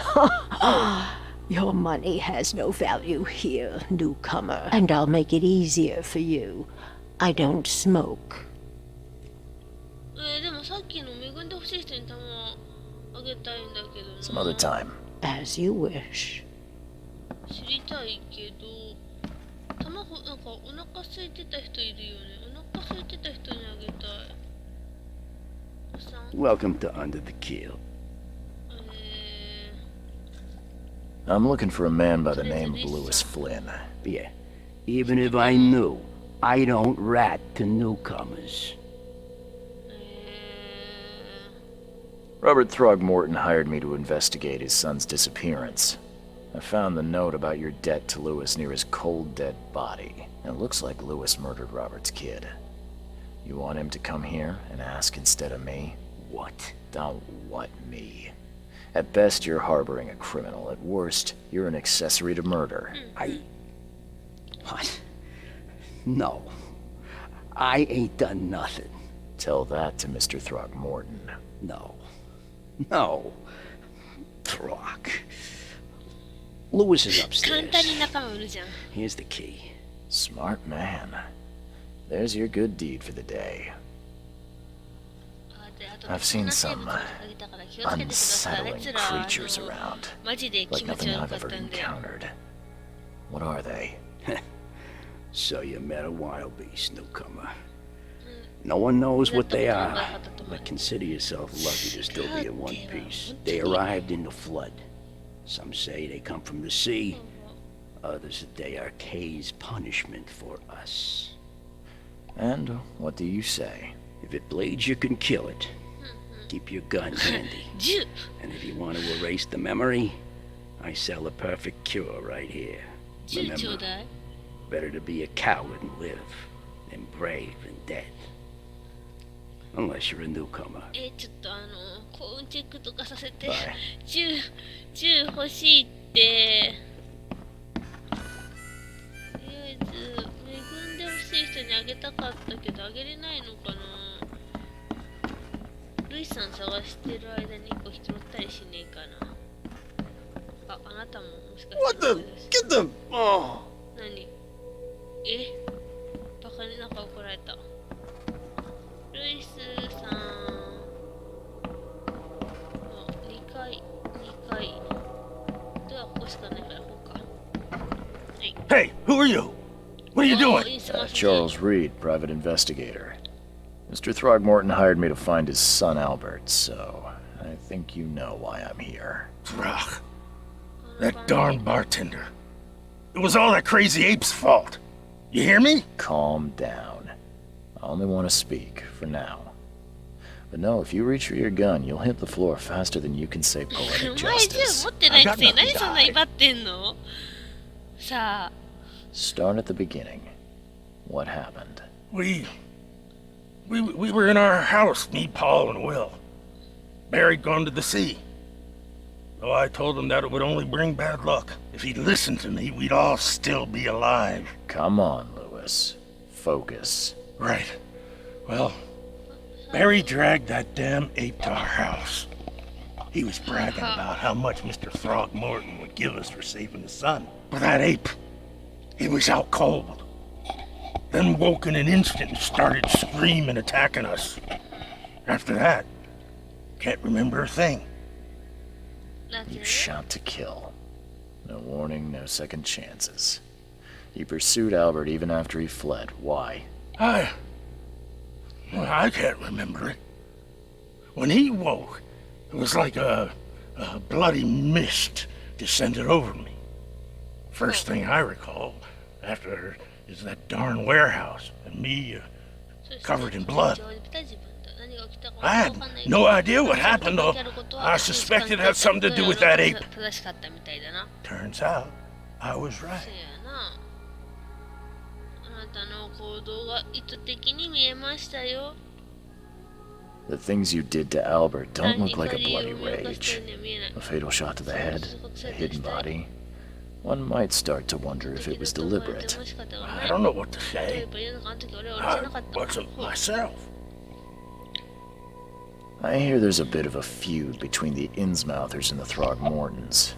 Your money has no value here, newcomer. And I'll make it easier for you. I don't smoke. でもさっきの恵んでほしい人に玉あげたいんだけどな。 Some other time. As you wish. 知りたいけど、卵なんかお腹空いてた人いるよね。お腹空いてた人にあげたい。おさん Welcome to Under the Keel. I'm looking for a man by the name of Lewis Flynn. Yeah. Even if I knew, I don't rat to newcomers. Robert Throgmorton hired me to investigate his son's disappearance. I found the note about your debt to Lewis near his cold, dead body. It looks like Lewis murdered Robert's kid. You want him to come here and ask instead of me? What? Don't what me. At best, you're harboring a criminal. At worst, you're an accessory to murder. What? No. I ain't done nothing. Tell that to Mr. Throgmorton. No. No. Throg. Lewis is 簡 upstairs. 単に仲間売るじゃん。 Here's the key. Smart man. There's your good deed for the day. I've seen some unsettling creatures around, マジで気 like 持ち nothing 悪 I've かっ ever たんだよ。 encountered. What are they? So you met a wild beast, newcomer. No one knows what they are, but consider yourself lucky to still be in one piece. They arrived in the flood. Some say they come from the sea. Others that they are Kay's punishment for us. And what do you say? If it bleeds, you can kill it. Keep your gun handy. 10 And if you want to erase the memory, I sell a perfect cure right here. 10ちょう Remember, だい。 better to be a coward and live than brave and dead. Unless you're a newcomer. ちょっと幸運チェックとかさせて。 Bye. 10欲しいって。とりあえず、恵んでほしい人にあげたかったけど、あげれないのかな。ルイさん探してる間に1個拾ったりしねえかな。あなたももしかして。 What the? Get the. Oh. 何バカになんか怒られた。ルイスさん。2階。ドアここしかないから、こうか。はい。 Hey, who are you? What are you doing? Charles Reed, private investigator. Mr. Throgmorton hired me to find his son Albert, so I think you know why I'm here. Throg. That darn bartender. It was all that crazy ape's fault. You hear me? Calm down. I only want to speak, for now. But no, if you reach for your gun, you'll hit the floor faster than you can say お poetic 前銃 justice. 持ってないくせに何そんな威張ってんのさあ。 Start at the beginning. What happened? We were in our house, me, Paul, and Will. Barry'd gone to the sea. Though I told him that it would only bring bad luck. If he'd listened to me, we'd all still be alive. Come on, Lewis. Focus. Right. Well, Barry dragged that damn ape to our house. He was bragging about how much Mr. Throgmorton would give us for saving his son. But that ape, he was out cold. Then woke in an instant and started screaming, attacking us. After that, can't remember a thing. You shot to kill. No warning, no second chances. You pursued Albert even after he fled. Why? I can't remember it. When he woke, it was like a bloody mist descended over me. First thing I recall after is that darn warehouse and me covered in blood. I had no idea what happened, though. I suspected it had something to do with that ape. Turns out, I was right. あなたの行動が意図的に見えましたよ。 The things you did to Albert don't look like a bloody rage. A fatal shot to the head, a hidden body. One might start to wonder if it was deliberate. I don't know what to say. I wasn't myself. I hear there's a bit of a feud between the Innsmouthers and the Throgmortons.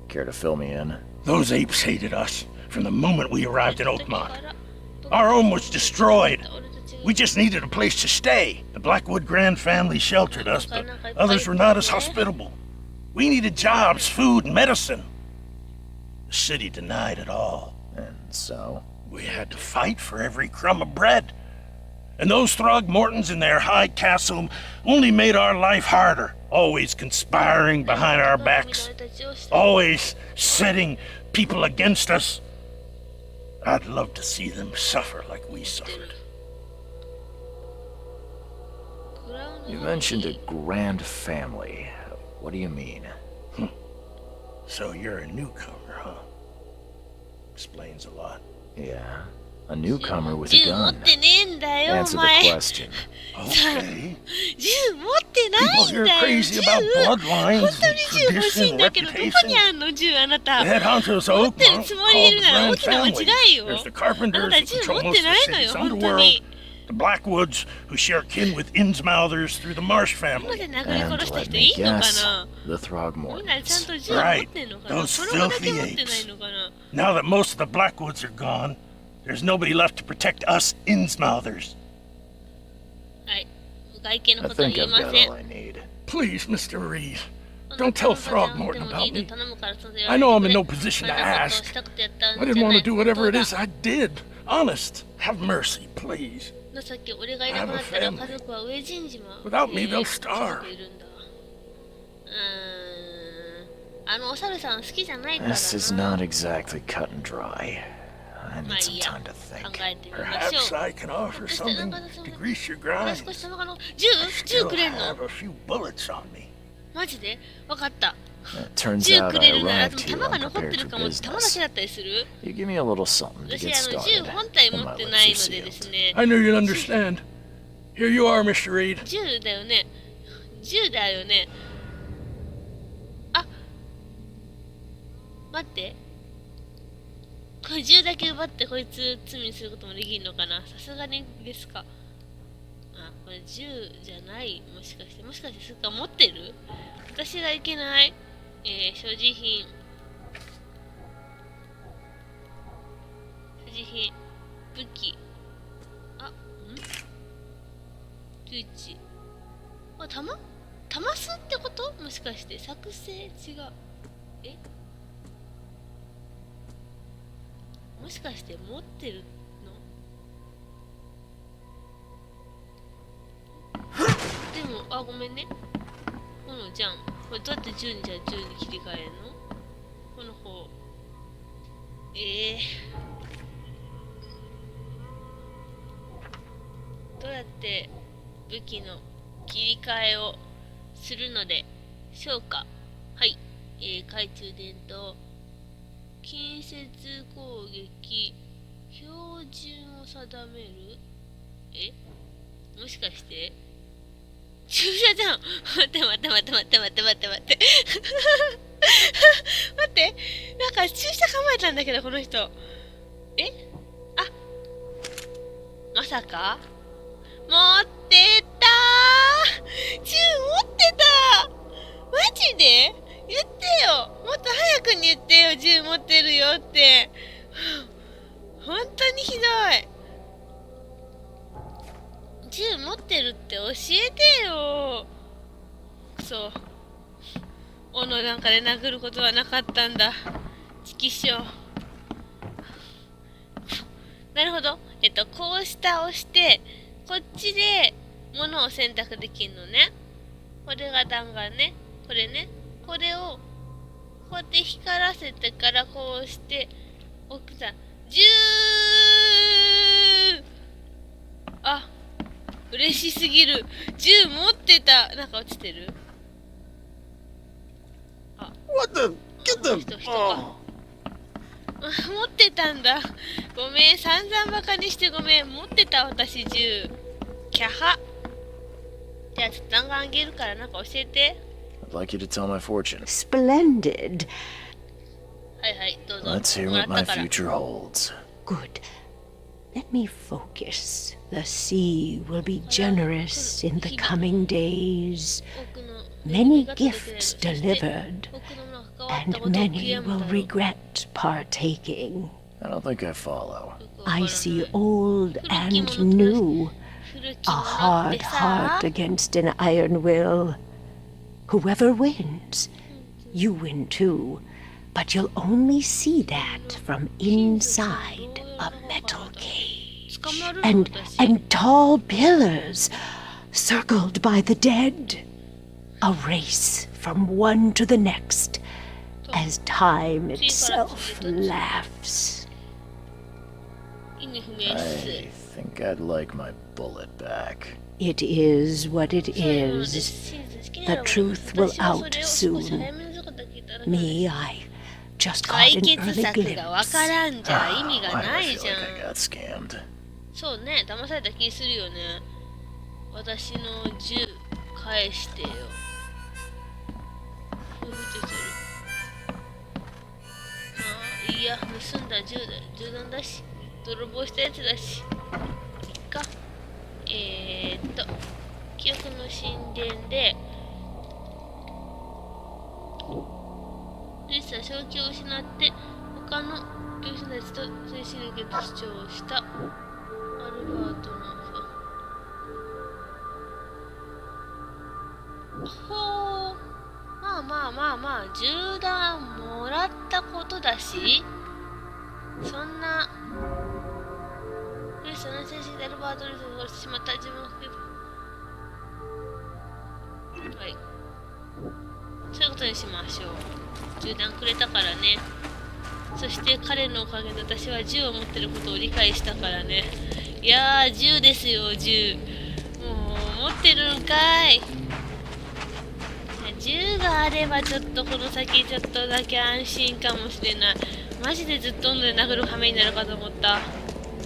Care to fill me in? Those apes hated us from the moment we arrived in Oakmont. Our home was destroyed. We just needed a place to stay. The Blackwood Grand family sheltered us, but others were not as hospitable. We needed jobs, food, and medicine. The city denied it all. And so? We had to fight for every crumb of bread. And those Throgmortons in their high castle only made our life harder, always conspiring behind our backs, always setting people against us. I'd love to see them suffer like we suffered. You mentioned a grand family. What do you mean? So you're a newcomer, huh? Explains a lot. Yeah, a newcomer with a gun. Answer the question. Okay. People here are crazy about bloodlines and tradition and reputation. The head honcho's Oakmont called the Grand Family. There's the Carpenters who control most of the city's underworld. The Blackwoods, who share kin with Innsmouthers through the Marsh family. And let me guess, the Throgmortons. Right, those filthy apes. Now that most of the Blackwoods are gone, there's nobody left to protect us Innsmouthers. I think I've got all I need. Please, Mr. Reed, don't tell Throgmorton about me. I know I'm in no position to ask. I didn't want to do whatever it is I did. Honest, have mercy, please. I have a family. Without me, they'll starve. This is not exactly cut and dry. I need some time to think. Perhaps I can offer something to grease your grinds. I still have a few bullets on me. It turns out I arrived here unprepared for business. You give me a little something to get started, and my lips are sealed. I knew you'd understand. Here you are, Mr. Reed. 銃だよね。銃だよね。あ、待って。これ銃だけ奪ってこいつ罪にすることもできるのかな。さすがにですか。あ、これ銃じゃない。もしかしてそっか持ってる？私がいけない。所持品。武器。あ、通知。あ、弾数ってこと？もしかして作成違う。え？もしかして持ってるの？でも、あ、ごめんね。このじゃん。これどうやって銃に切り替えるの？この方。どうやって武器の切り替えをするのでしょうか？はい。懐中電灯。近接攻撃。標準を定める？もしかして駐車じゃん。待って。待って。なんか駐車構えたんだけど、この人。あ、まさか持ってたー。銃持ってた。マジで言ってよ。もっと早くに言ってよ。銃持ってるよって。本当にひどい。銃持ってるって教えてよ。くそ。斧なんかで殴ることはなかったんだ。チキショー。なるほど。こう下押して、こっちで物を選択できるのね。これが弾丸ね。これね。これを、こうやって光らせてからこうして、置くさ。銃あ、嬉しすぎる。銃持ってた。なんか落ちてる。あ、 What the? Get them! 人か。持ってたんだ。ごめん、散々バカにしてごめん。持ってた私銃。キャハ。じゃあちょっと弾丸あげるからなんか教えて。I'd like you to tell my fortune. Splendid. はいはい、どうぞ。 Let's hear もら what った my から。 future holds. Good. Let me focus. The sea will be generous in the coming days. 多くの Many 恵みが届けられる。 gifts そして delivered, 多くのものが関わった and ことを many 悔やむ will だろう。 regret partaking. I don't think I follow. I see old and new. 古き A ものっ hard てさ heart against an iron will. Whoever wins, you win too. But you'll only see that from inside a metal cage. 捕まるの And 私。 and tall pillars circled by the dead. A race from one to the next as time itself laughs. 意味不明っ I す。 think I'd like my bullet back. It is what it そういうので is. 真実好き The ならば truth will 私はそ out れを少し soon. 早めのことだけいただかない Me, I just caught 解 an 決 early 策がわ glimpse. からんじゃ意味が Why do な I い feel じゃ like I ん。 got scammed? そうね、騙された気するよね。私の銃返してよ。ふふってする。ああ、いや、盗んだ銃だ。銃弾だし、泥棒したやつだし。いっか。記憶の神殿で、ルイスは正気を失って、他の教師たちと精神力と主張した。アルバートのほう、まあまあまあまあ、銃弾もらったことだし、そんな、ルイスは精神でアルバート・ルイスを殺してしまった自分を含め、はい。そういうことにしましょう。銃弾くれたからね。そして彼のおかげで私は銃を持ってることを理解したからね。いやー、銃ですよ、銃。もう、持ってるんかい。銃があればちょっとこの先ちょっとだけ安心かもしれない。マジでずっと温度で殴る羽目になるかと思った。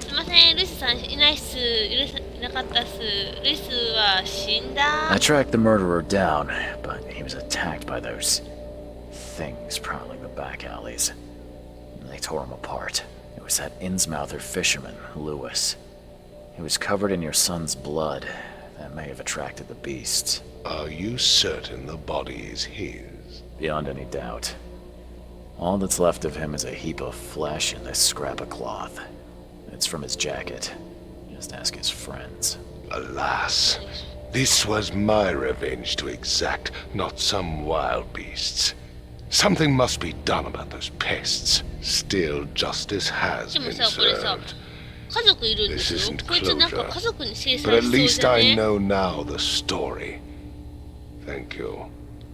すいません、ルイスさんいないっす。ルイスいなかったっす。ルイスは死んだ。 I tracked the murderer down, but he was attacked by those things prowling the back alleys. They tore him apart. It was that Innsmouther fisherman, Lewis. He was covered in your son's blood. That may have attracted the beasts. Are you certain the body is his? Beyond any doubt. All that's left of him is a heap of flesh and this scrap of cloth. It's from his jacket. Just ask his friends. Alas, this was my revenge to exact, not some wild beast's. Something must be done about those pests. Still, justice has でも been さ、これさ、 served. 家族いるんで This すよ。 isn't こいつなんか closure. 家族に制 But 裁 at しそう least じゃ I ね。 know now the story. Thank you.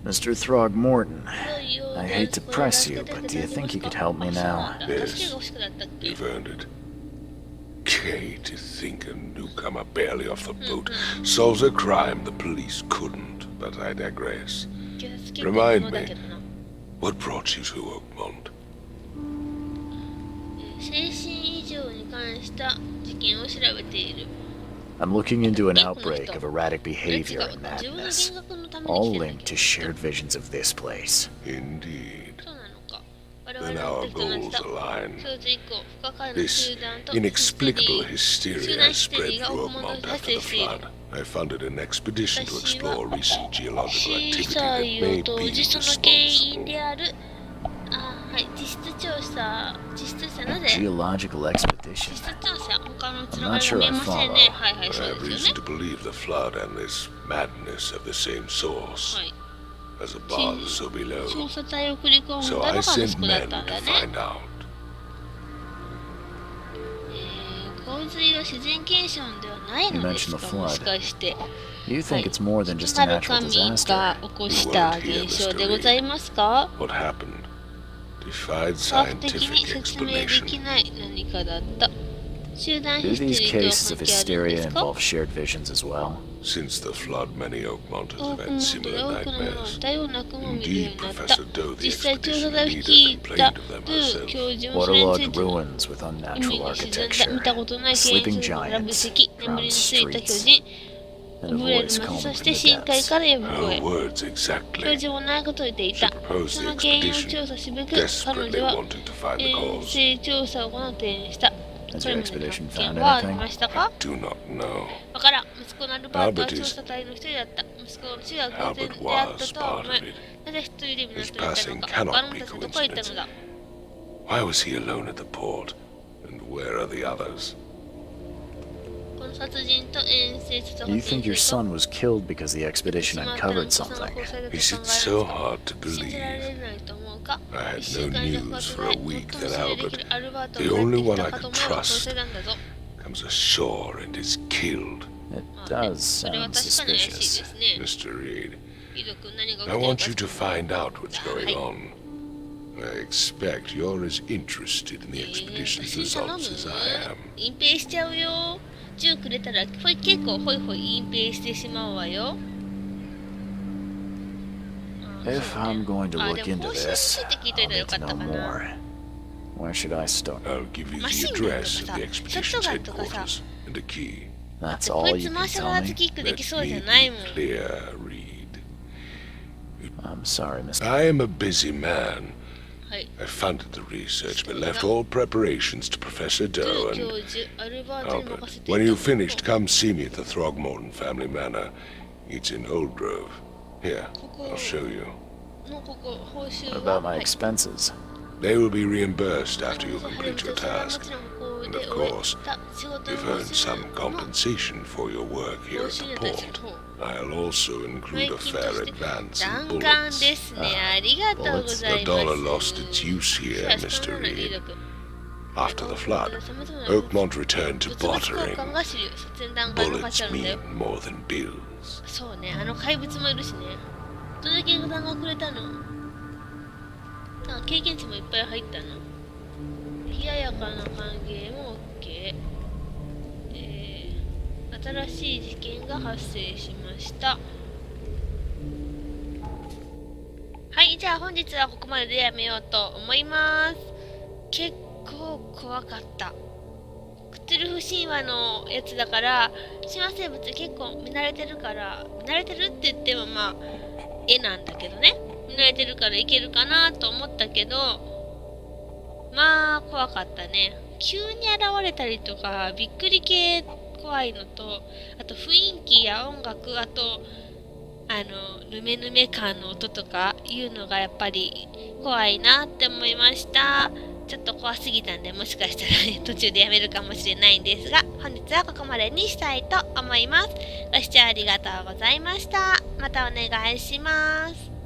Mr. Throgmorton, そういう I hate to press you, but do you think you could help me now? 助けが欲しくなったっけ You've earned it. Gay to think a newcomer barely off the boat solves a crime the police couldn't, but I digress. 助けてるも Remind のだ me, けどな。 what brought you to Oakmont? 精神異常に関した事件を調べている。 I'm looking into an outbreak of erratic behavior 違う and 自分の madness, 幻覚のため all に来てるん linked だ to shared visions of this place. Indeed. そうなのか。我 Then 々の our 目的と同じ goals だ。 align. それと以降、不可解な This 集団と inexplicable 集 hysteria 団 has ヒステリ spread ーが through 大物 Oakmont で after 発 the 生している。 flood. I funded an expedition to 私は explore recent geological シ activity ーサ that イを may 当 be 時その原因 responsible. である。はい、実質調査なぜ Geological expedition. 実質調査、他のつ I'm なが not りが sure 見 I えません follow. ね。はいはい、 But そ I う have ですよ reason ね。 to believe the flood and this madness have the same source. はい。 As a bar so below. 調査隊を繰り込ん So だ I のが息 sent 子だっ men たん to だね。 find out. 洪水は自然現象ではないのです You か mentioned the も flood. しかして。 You think it's more than just な a る natural 神 disaster? が起こした現象でございますか？ What happened defied 科学的 scientific に説明で explanation. きない何かだった。集団 Do ヒステ these リーとは cases of 関係あるんで hysteria すか？ involve shared visions as well? Since the flood, many Oakmonters 多 have くの had 人で similar 多くのものは nightmares. 多様な雲を見るよう Indeed, になった。 Professor Doe, the 実際調査 expedition 隊を leader, 率いた complained of them ドゥ herself. 教授もそれについ Waterlogged ての ruins with 海 unnatural に沈んだ architecture, 見たことない建 sleeping 築物が無 giants, 責眠り drowned についた巨 streets, 人 and a 溺れる voice 街 calling そ from して the 深海 depths. Her から呼ぶ声 words 教 exactly. 授も同じことを言ってい She た proposed そ the の原因を expedition, 調査すべく彼 desperately 女は wanting to find the 遠 cause. 征調査を行う提案した Has これ your までの expedition 発見 found はあり anything? ましたか？ Do not know. わからん。息子のアルバートは調査隊の一人だった。息子の死が偶然 Albert であった was とは part 思 of え it. なぜ一人で港にい His たの passing か cannot 他の be たちはどこへ行ったのだ？ Why was he alone at the port? And where are the others? この殺人と遠征殺 Do you think your son was killed because the expedition uncovered something? Is it so hard to 信じら believe? れないと思うか？ I 一 had 週 no 間以上かか news って for な a い。最も week 信 that 頼でき Albert, るアルバート the が帰 only ってき one た I かと could 思えば殺 trust, せたんだぞ。 comes ashore and is killed. It まあ does ね、それは sound 確かに怪しいで suspicious. すね。 Mr. Reed, ひどく何が I 起き want て you るか to find out what's going はい。 on. I expect you're as interested in the expedition's 私に頼む？ results as I am. 隠蔽しちゃうよ。銃くれたら結構ホイホイ隠蔽してしまうわよ。 If I'm going to あ、 look でも into 報酬に this, ついて聞いといたら I'll よ need か to った know かな。 more. Where should I start? I'll give you マ the シンガンとか address さ、 of the ショッ expedition's トガンとかさ、 headquarters and a key. だって That's こ all いつ you マー can シャルア tell ーツ me? キックで Let きそうじゃ me ないもん。 be clear, Reed. I'm sorry, Mr. I am a busy man. はい。 I funded the research, but left all preparations to Professor ド Doe ゥ教 and 授、アルバートに Albert. 任せてい When た。 you finished, come see me at the Throgmorton family manor. It's in Old Grove. Here, I'll show you. のここ報酬 What は、 about my はい。 expenses? They will be reimbursed after you complete your task. もちろんここ And で of 終え course, た仕事 you've を earned する some の compensation for your work 報 here at 酬 the に対す port. る方。 I'll also include a fair advance in 弾丸 bullets. ですね。ありがとうござい The ます。 dollar lost its use here, しかし Mr. このような利 Reed. 力 After the flood, 様々な Oakmont returned to 物々交 bartering. 換が主流。撮影段階の価値 Bullets あるんだよ。 mean more than bills. そうね、あの怪物もいるしね。どれだけ弾がくれたの？あ、経験値もいっぱい入ったの。冷ややかな歓迎も OK。新しい事件が発生しました。はい、じゃあ本日はここまででやめようと思います。結構怖かった。クトゥルフ神話のやつだから神話生物結構見慣れてるから見慣れてるって言ってもまあ絵なんだけどね、見慣れてるからいけるかなと思ったけど、まあ怖かったね。急に現れたりとかびっくり系怖いのと、あと雰囲気や音楽、あとヌメヌメ感の音とかいうのがやっぱり怖いなって思いました。ちょっと怖すぎたんで、もしかしたら途中でやめるかもしれないんですが、本日はここまでにしたいと思います。ご視聴ありがとうございました。またお願いします。